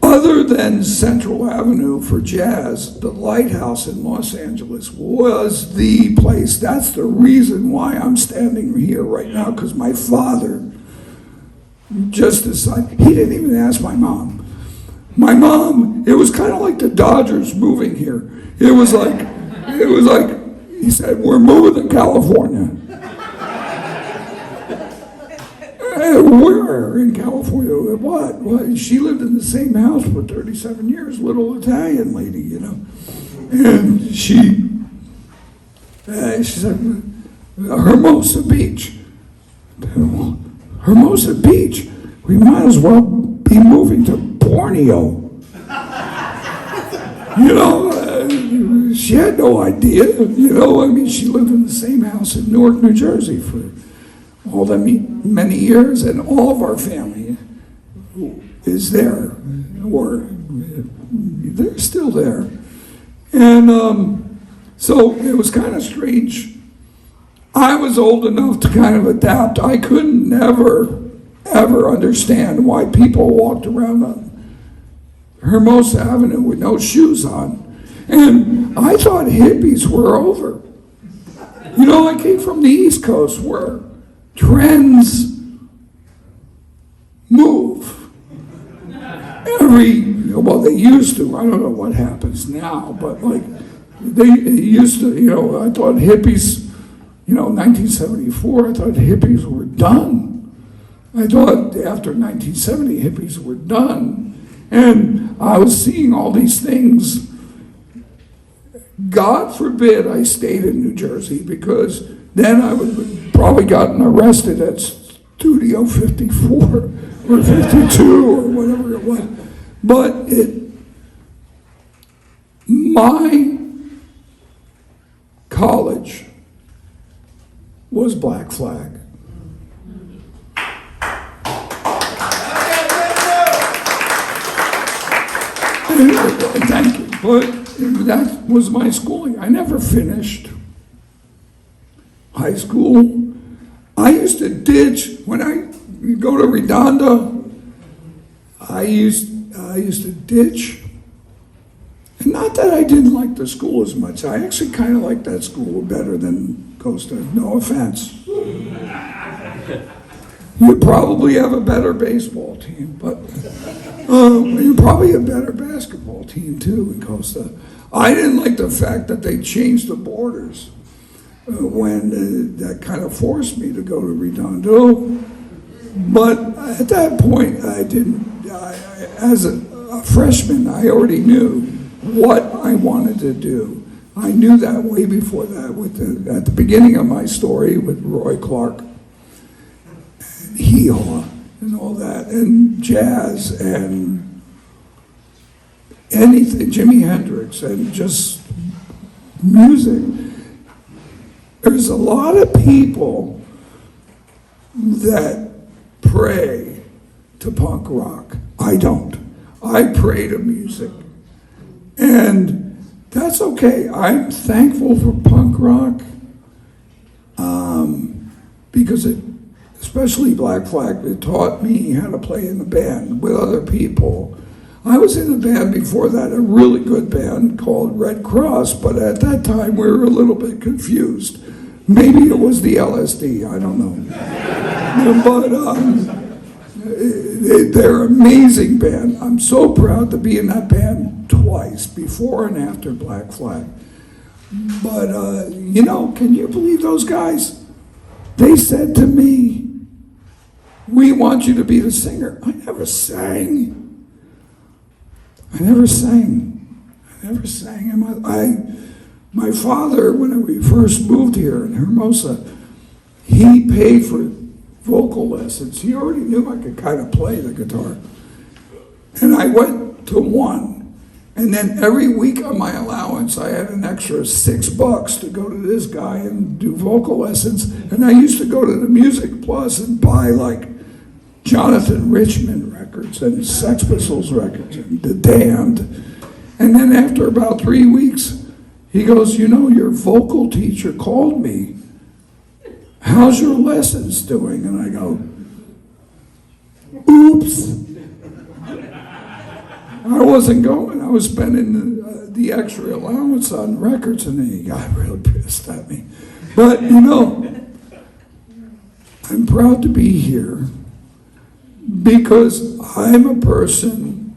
other than Central Avenue for jazz, the Lighthouse in Los Angeles was the place. That's the reason why I'm standing here right now, because my father just decided. He didn't even ask my mom. My mom, it was kind of like the Dodgers moving here. It was like, he said, we're moving to California. Where in California? What? She lived in the same house for 37 years, little Italian lady, And she said, Hermosa Beach. Hermosa Beach? We might as well be moving to Borneo. She had no idea. She lived in the same house in Newark, New Jersey for all that many years, and all of our family is there, or they're still there. And so it was kind of strange. I was old enough to kind of adapt. I couldn't never, ever understand why people walked around on Hermosa Avenue with no shoes on. And I thought hippies were over. I came from the East Coast where trends move. They used to. I don't know what happens now, but they used to, I thought hippies, 1974, I thought hippies were done. I thought after 1970 hippies were done, and I was seeing all these things. God forbid I stayed in New Jersey, because then I would have probably gotten arrested at Studio 54 or 52 or whatever it was. But my college was Black Flag. Thank you. But that was my schooling. I never finished high school. I used to ditch when I go to Redonda. I used to ditch, and not that I didn't like the school as much. I actually kind of liked that school better than Costa. No offense. You probably have a better baseball team, but you probably have a better basketball team too in Costa. I didn't like the fact that they changed the borders when that kind of forced me to go to Redondo. But at that point, I didn't. As a freshman, I already knew what I wanted to do. I knew that way before that. At the beginning of my story with Roy Clark, and hee-haw, and all that, and jazz, and anything, Jimi Hendrix, and just music. There's a lot of people that pray to punk rock. I don't. I pray to music. And that's okay. I'm thankful for punk rock because it, especially Black Flag, it taught me how to play in the band with other people. I was in a band before that, a really good band called Red Cross, but at that time we were a little bit confused. Maybe it was the LSD, I don't know. But they're an amazing band. I'm so proud to be in that band twice, before and after Black Flag. But, can you believe those guys? They said to me, "We want you to be the singer." I never sang. And my father, when we first moved here in Hermosa, he paid for vocal lessons. He already knew I could kind of play the guitar. And I went to one. And then every week on my allowance, I had an extra $6 to go to this guy and do vocal lessons. And I used to go to the Music Plus and buy like Jonathan Richman records and Sex Pistols records and The Damned. And then after about 3 weeks, he goes, "Your vocal teacher called me. How's your lessons doing?" And I go, "Oops." I wasn't going. I was spending the extra allowance on records, and then he got real pissed at me. But, I'm proud to be here because I'm a person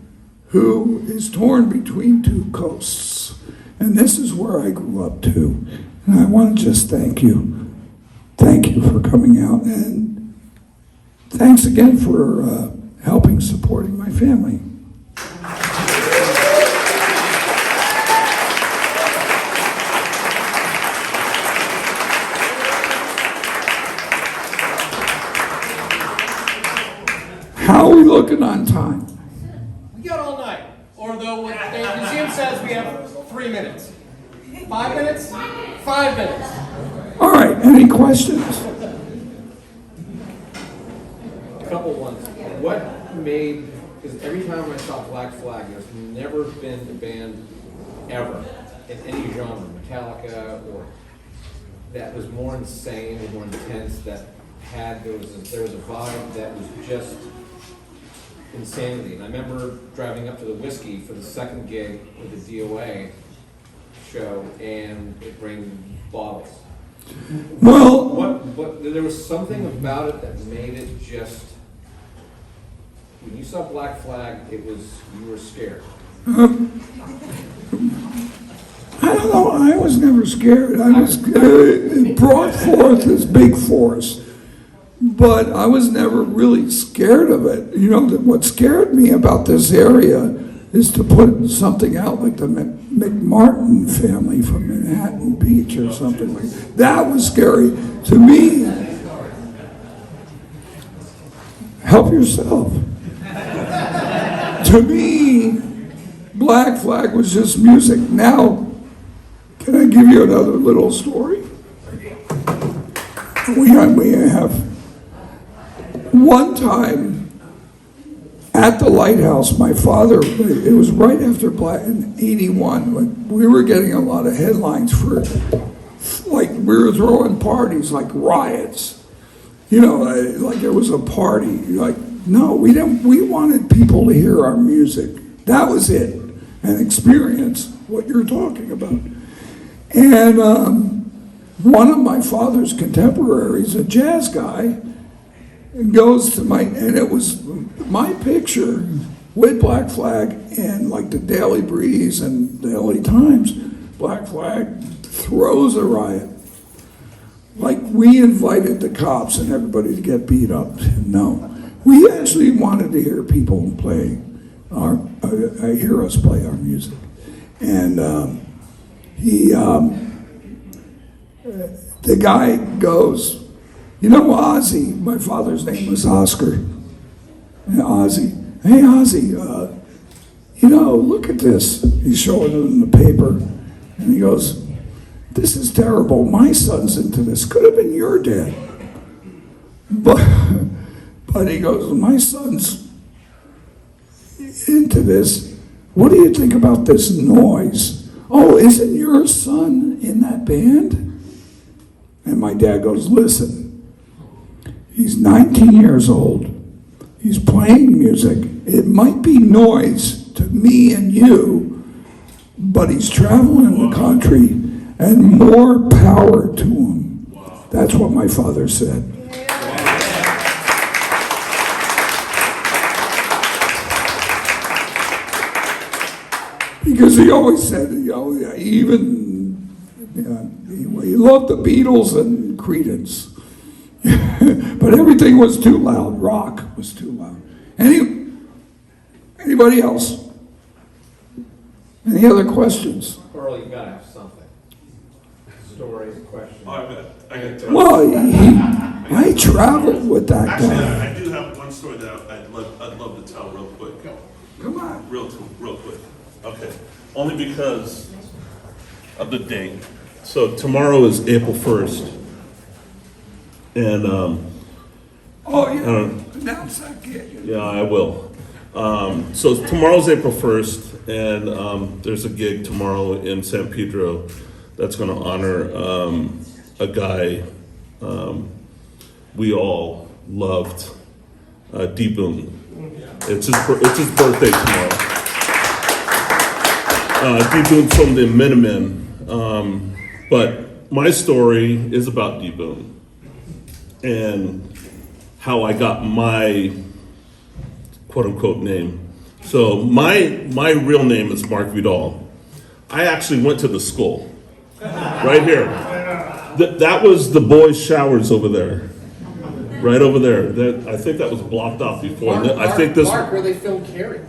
who is torn between two coasts. And this is where I grew up too. And I want to just thank you. Thank you for coming out. And thanks again for helping supporting my family. How are we looking on time? We got all night. Or though what the museum says we have 3 minutes. 5 minutes? 5 minutes. All right, any questions? A couple ones. What made, because every time I saw Black Flag, there's never been a band ever in any genre, Metallica or that was more insane and more intense, that there was a vibe that was just insanity. And I remember driving up to the Whiskey for the second gig with the DOA show, and it bring bottles. Well, What there was something about it that made it just. When you saw Black Flag, you were scared. I don't know. I was never scared. I was it brought forth this big force. But I was never really scared of it. You know, what scared me about this area is to put something out like the McMartin family from Manhattan Beach or something like that. That was scary to me. Help yourself. To me, Black Flag was just music. Now, can I give you another little story? We have one time at the lighthouse, my father, it was right after in 81, when we were getting a lot of headlines for, like, we were throwing parties like riots. You know, like it was a party. Like, no, we didn't. We wanted people to hear our music. That was it, and experience what you're talking about. And one of my father's contemporaries, a jazz guy, goes to and it was my picture with Black Flag and like the Daily Breeze and the LA Times. Black Flag throws a riot. Like we invited the cops and everybody to get beat up. No, we actually wanted to hear people play hear us play our music. And the guy goes, you know, Ozzy, my father's name was Oscar. And Ozzy, hey Ozzy, you know, look at this. He's showing it in the paper. And he goes, this is terrible. My son's into this. Could have been your dad. But he goes, my son's into this. What do you think about this noise? Oh, isn't your son in that band? And my dad goes, listen, he's 19 years old. He's playing music. It might be noise to me and you, but he's traveling the country and more power to him. That's what my father said. Because he always said, you know, he loved the Beatles and Creedence. But everything was too loud. Rock was too loud. Anybody else? Any other questions? Earl, you gotta have something. Story, question. I got Well, I traveled with that Actually, guy. I do have one story that I'd love to tell real quick. Come on. Real quick. Okay. Only because of the date. So tomorrow is April 1st. And, Oh, yeah. Announce that gig. yeah, I will. So tomorrow's April 1st, and there's a gig tomorrow in San Pedro that's going to honor a guy we all loved, D. Boone. It's his birthday tomorrow. D. Boone's from the Minutemen, but my story is about D. Boone and how I got my quote-unquote name. So my real name is Mark Vidal. I actually went to the school, right here. That was the boys' showers over there, right over there. I think that was blocked off before. Mark, where they filmed Carrie.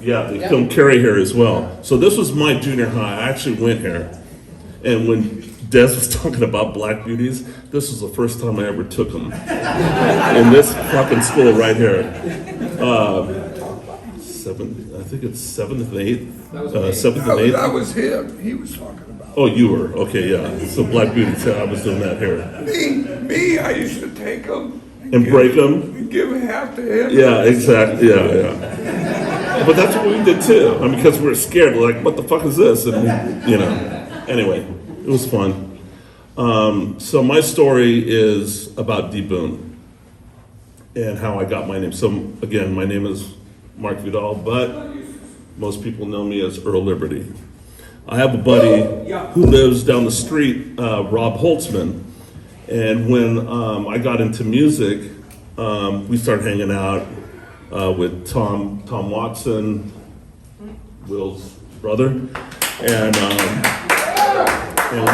Yeah, they filmed Carrie here as well. So this was my junior high. I actually went here, and when Dez was talking about black beauties, this was the first time I ever took them in this fucking school right here. I think it's 7th and 8th. 7th and 8th. That was him. He was talking about. Oh, you were? Okay, yeah. So black beauties, I was doing that here. Me, I used to take them. And break them? And give half to him. Yeah, exactly, yeah. But that's what we did too. I mean, because we were scared, like, what the fuck is this? And, you know, anyway, it was fun. So my story is about D. Boone and how I got my name. So again, my name is Mark Vidal, but most people know me as Earl Liberty. I have a buddy who lives down the street, Rob Holtzman. And when I got into music, we started hanging out with Tom Watson, Will's brother, and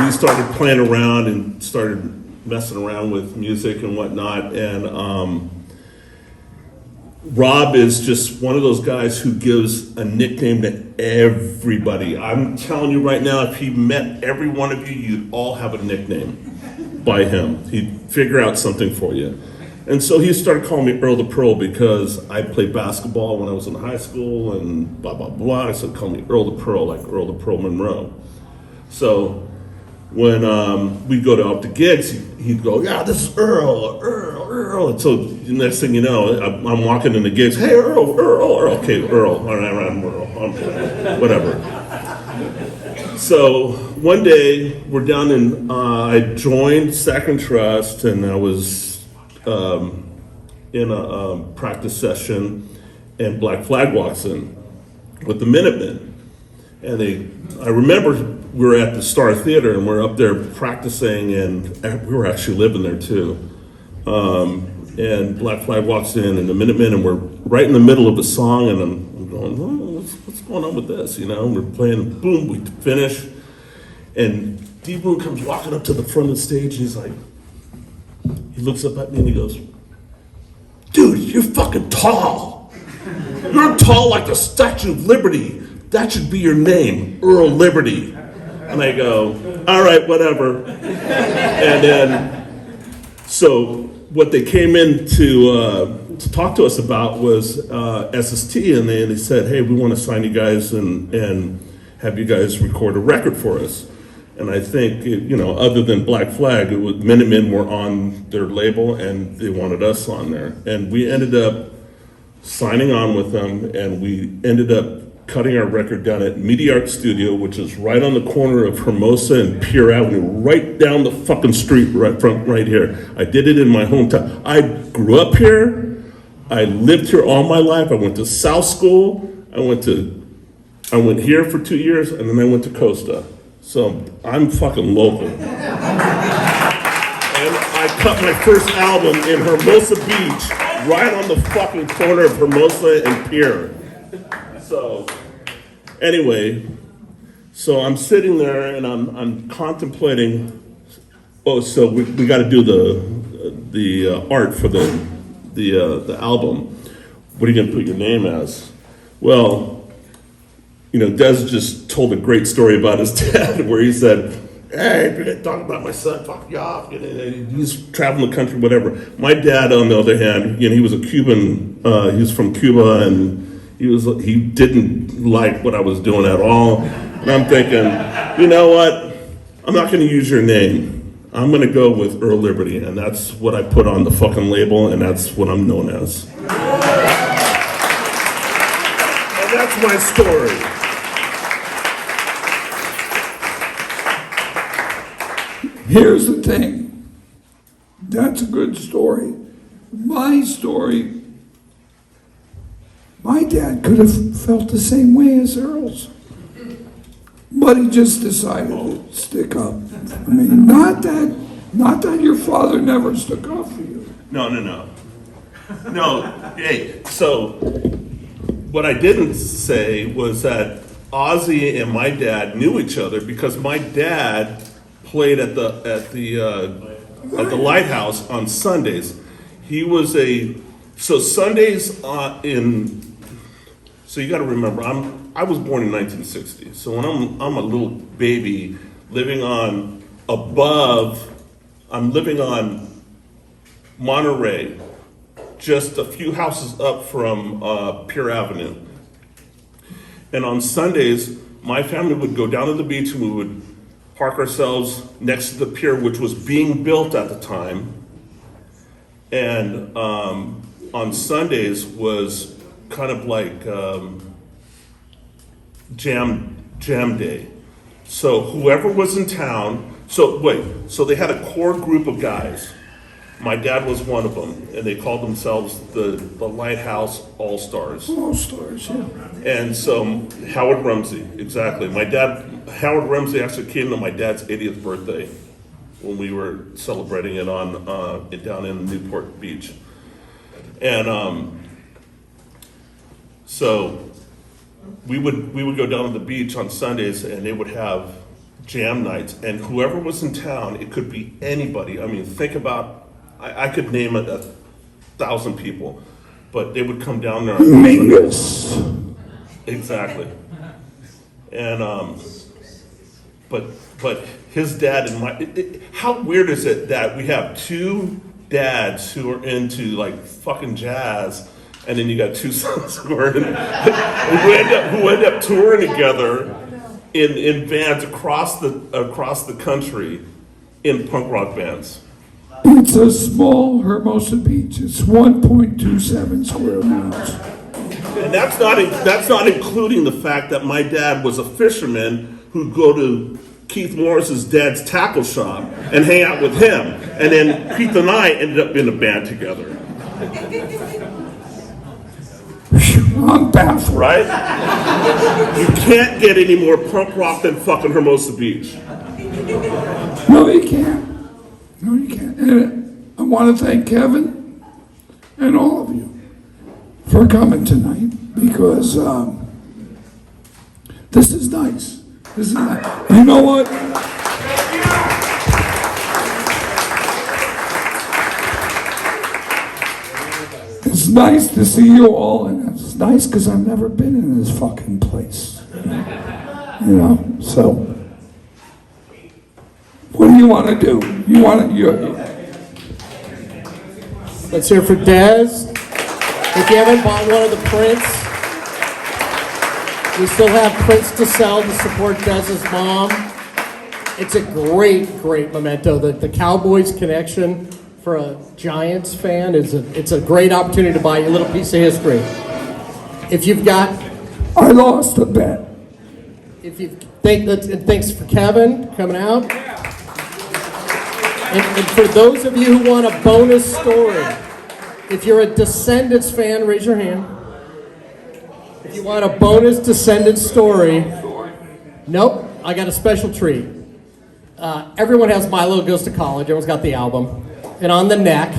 we started playing around and started messing around with music and whatnot. And Rob is just one of those guys who gives a nickname to everybody. I'm telling you right now, if he met every one of you, you'd all have a nickname by him. He'd figure out something for you. And so he started calling me Earl the Pearl because I played basketball when I was in high school and blah, blah, blah. I said, call me Earl the Pearl, like Earl the Pearl Monroe. So when we'd go to up to gigs, he'd go, yeah, this is Earl. And so the next thing you know, I'm walking in the gigs, hey, Earl. Okay, Earl, all right, I'm Earl, whatever. So one day, we're down in, I joined Saccharin Trust, and I was in a practice session, and Black Flag walks in with the Minutemen. And I remember we were at the Star Theater and we're up there practicing, and we were actually living there too. And Black Flag walks in and the Minutemen, and we're right in the middle of a song, and I'm going, oh, what's going on with this? You know, we're playing, boom, we finish, and D-Boon comes walking up to the front of the stage, and he's like, he looks up at me and he goes, dude, you're fucking tall. You're tall like the Statue of Liberty. That should be your name, Earl Liberty. And I go, all right, whatever. And then, so what they came in to talk to us about was SST, and they said, hey, we want to sign you guys and have you guys record a record for us. And I think, you know, other than Black Flag, Minutemen were on their label and they wanted us on there. And we ended up signing on with them, and we ended up cutting our record down at Media Art Studio, which is right on the corner of Hermosa and Pier Avenue, right down the fucking street right here. I did it in my hometown. I grew up here. I lived here all my life. I went to South School. I went here for 2 years, and then I went to Costa. So I'm fucking local. And I cut my first album in Hermosa Beach, right on the fucking corner of Hermosa and Pier. So, anyway, so I'm sitting there and I'm contemplating. Oh, so we got to do the art for the album. What are you gonna put your name as? Well, you know, Dez just told a great story about his dad, where he said, "Hey, if you're gonna talk about my son, fuck you off." He's traveling the country, whatever. My dad, on the other hand, you know, he was a Cuban. He was from Cuba, and he didn't like what I was doing at all. And I'm thinking, you know what? I'm not going to use your name. I'm going to go with Earl Liberty, and that's what I put on the fucking label, and that's what I'm known as. And that's my story. Here's the thing. That's a good story. My story, my dad could have felt the same way as Earl's. But he just decided to stick up. I mean, not that your father never stuck up for you. No. Hey, so what I didn't say was that Ozzy and my dad knew each other because my dad played at the Lighthouse on Sundays. He was Sundays so you got to remember, I was born in 1960. So when I'm a little baby living on Monterey, just a few houses up from Pier Avenue. And on Sundays, my family would go down to the beach and we would park ourselves next to the pier, which was being built at the time. And on Sundays was kind of like jam day. So whoever was in town, so they had a core group of guys. My dad was one of them, and they called themselves the Lighthouse All-Stars. All-Stars, yeah. And so Howard Rumsey, exactly. Howard Rumsey actually came to my dad's 80th birthday when we were celebrating it down in Newport Beach. And so we would go down to the beach on Sundays, and they would have jam nights, and whoever was in town, it could be anybody. I mean, think about, I could name a 1,000 people, but they would come down there. Mingus. Exactly. And, but his dad and how weird is it that we have two dads who are into like fucking jazz, and then you got two sons who are who end up touring together in bands across the country in punk rock bands. It's a small Hermosa Beach. It's 1.27 square miles. And that's not including the fact that my dad was a fisherman who'd go to Keith Morris's dad's tackle shop and hang out with him. And then Keith and I ended up in a band together. I'm baffled. Right? You can't get any more punk rock than fucking Hermosa Beach. No, you can't. No, you can't. And I want to thank Kevin and all of you for coming tonight because this is nice. This is nice. You know what? It's nice to see you all, and it's nice because I've never been in this fucking place. You know, so what do you want to do? You want to? Let's hear for Dez. If you haven't bought one of the prints, we still have prints to sell to support Dez's mom. It's a great, great memento. The Cowboys connection for a Giants fan it's a great opportunity to buy a little piece of history. If you've got, I lost a bet. if you think that, and thanks for Kevin coming out. And for those of you who want a bonus story, if you're a Descendants fan, raise your hand. If you want a bonus Descendants story, nope, I got a special treat. Everyone has Milo Goes to College. Everyone's got the album. And on the neck,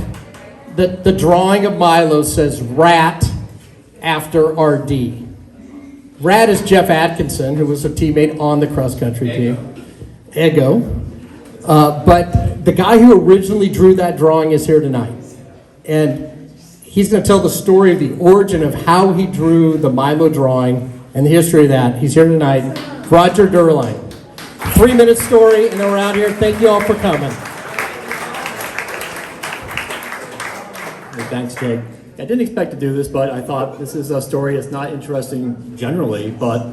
the drawing of Milo says Rat after RD. Rat is Jeff Atkinson, who was a teammate on the cross-country team. Ego. But the guy who originally drew that drawing is here tonight. And he's going to tell the story of the origin of how he drew the Milo drawing and the history of that. He's here tonight. Rodger Deuerlein. 3-minute story, and then we're out here. Thank you all for coming. Thanks, Jake. I didn't expect to do this, but I thought this is a story that's not interesting generally, but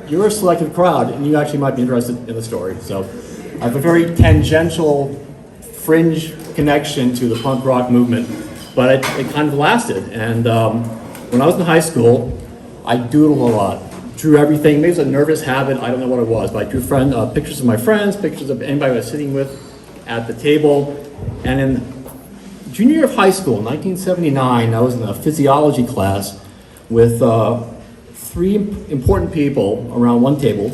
you're a selective crowd, and you actually might be interested in the story. So I have a very tangential, fringe connection to the punk rock movement, but it kind of lasted. And when I was in high school, I doodled a lot. Drew everything. Maybe it was a nervous habit. I don't know what it was, but I drew pictures of my friends, pictures of anybody I was sitting with at the table. And in junior year of high school, in 1979, I was in a physiology class with 3 important people around one table.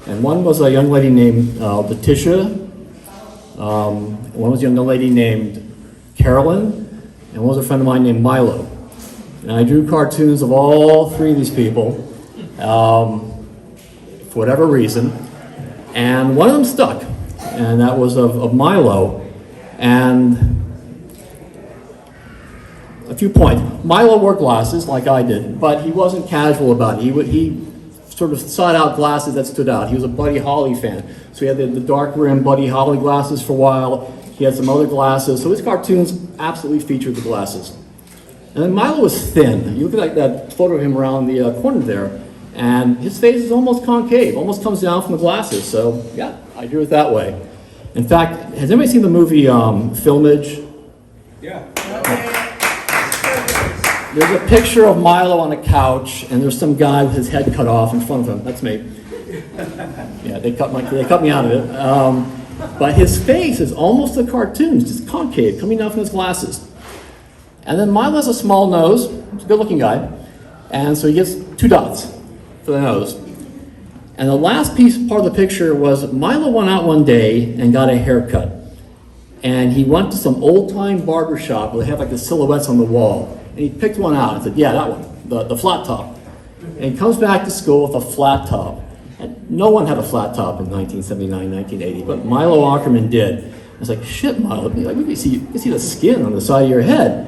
And one was a young lady named Letitia. One was a young lady named Carolyn. And one was a friend of mine named Milo. And I drew cartoons of all 3 of these people. For whatever reason, and one of them stuck, and that was of Milo. And a few points. Milo wore glasses like I did, but he wasn't casual about it. He sort of sought out glasses that stood out. He was a Buddy Holly fan, so he had the dark rim Buddy Holly glasses for a while. He had some other glasses, so his cartoons absolutely featured the glasses. And then Milo was thin. You look at that photo of him around the corner there, and his face is almost concave, almost comes down from the glasses. So yeah, I drew it that way. In fact, has anybody seen the movie Filmage? Yeah. There's a picture of Milo on a couch, and there's some guy with his head cut off in front of him. That's me. Yeah, they cut me out of it. But his face is almost a cartoon, just concave, coming down from his glasses. And then Milo has a small nose. He's a good-looking guy, and so he gets 2 dots for the nose. And the last part of the picture was Milo went out one day and got a haircut. And he went to some old-time barber shop where they have like the silhouettes on the wall. And he picked one out and said, yeah, that one, the flat top. And he comes back to school with a flat top. And no one had a flat top in 1979, 1980, but Milo Ackerman did. I was like, shit, Milo, like, we can see the skin on the side of your head.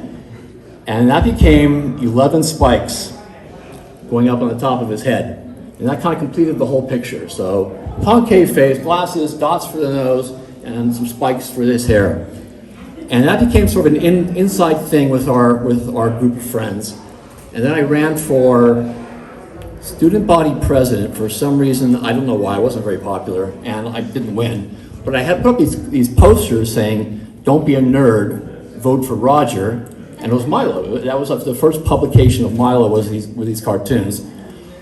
And that became 11 spikes going up on the top of his head. And that kind of completed the whole picture. So concave face, glasses, dots for the nose, and some spikes for this hair. And that became sort of an inside thing with our group of friends. And then I ran for student body president for some reason. I don't know why. I wasn't very popular, and I didn't win. But I had put up these posters saying, "Don't be a nerd, vote for Rodger," and it was Milo. That was the first publication of Milo were these cartoons.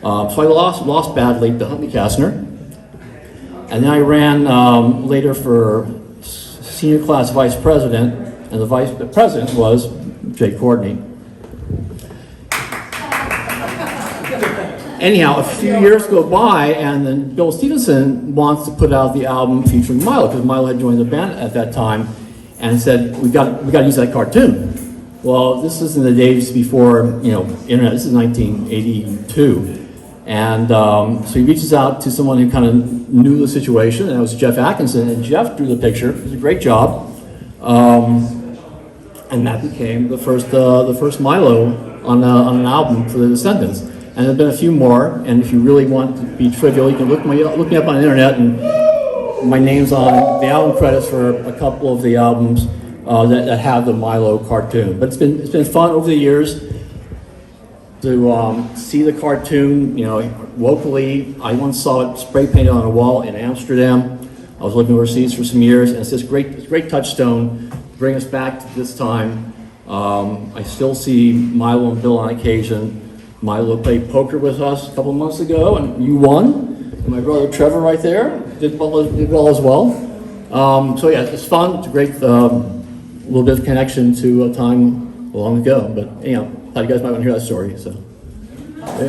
So I lost badly to Huntley Kastner, and then I ran later for senior class vice president, and the vice president was Jay Courtney. Anyhow, a few years go by, and then Bill Stevenson wants to put out the album featuring Milo, because Milo had joined the band at that time, and said, we got to use that cartoon. Well, this is in the days before, internet. This is 1982. And so he reaches out to someone who kind of knew the situation, and it was Jeff Atkinson, and Jeff drew the picture. It was a great job. And that became the first Milo on an album for the Descendants. And there have been a few more, and if you really want to be trivial, you can look me up on the internet, and my name's on the album credits for a couple of the albums that have the Milo cartoon. But it's been fun over the years to see the cartoon, locally. I once saw it spray painted on a wall in Amsterdam. I was living overseas for some years, and it's this great touchstone to bring us back to this time. I still see Milo and Bill on occasion. Milo played poker with us a couple months ago, and you won. And my brother Trevor right there did well as well. So yeah, it's fun. It's a great little bit of connection to a time long ago. But thought you guys might want to hear that story. So yeah.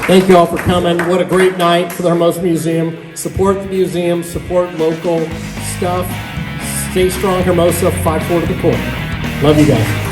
Thank you all for coming. What a great night for the Hermosa Museum. Support the museum, support local stuff. Stay strong, Hermosa, 5-4 to the core. Love you guys.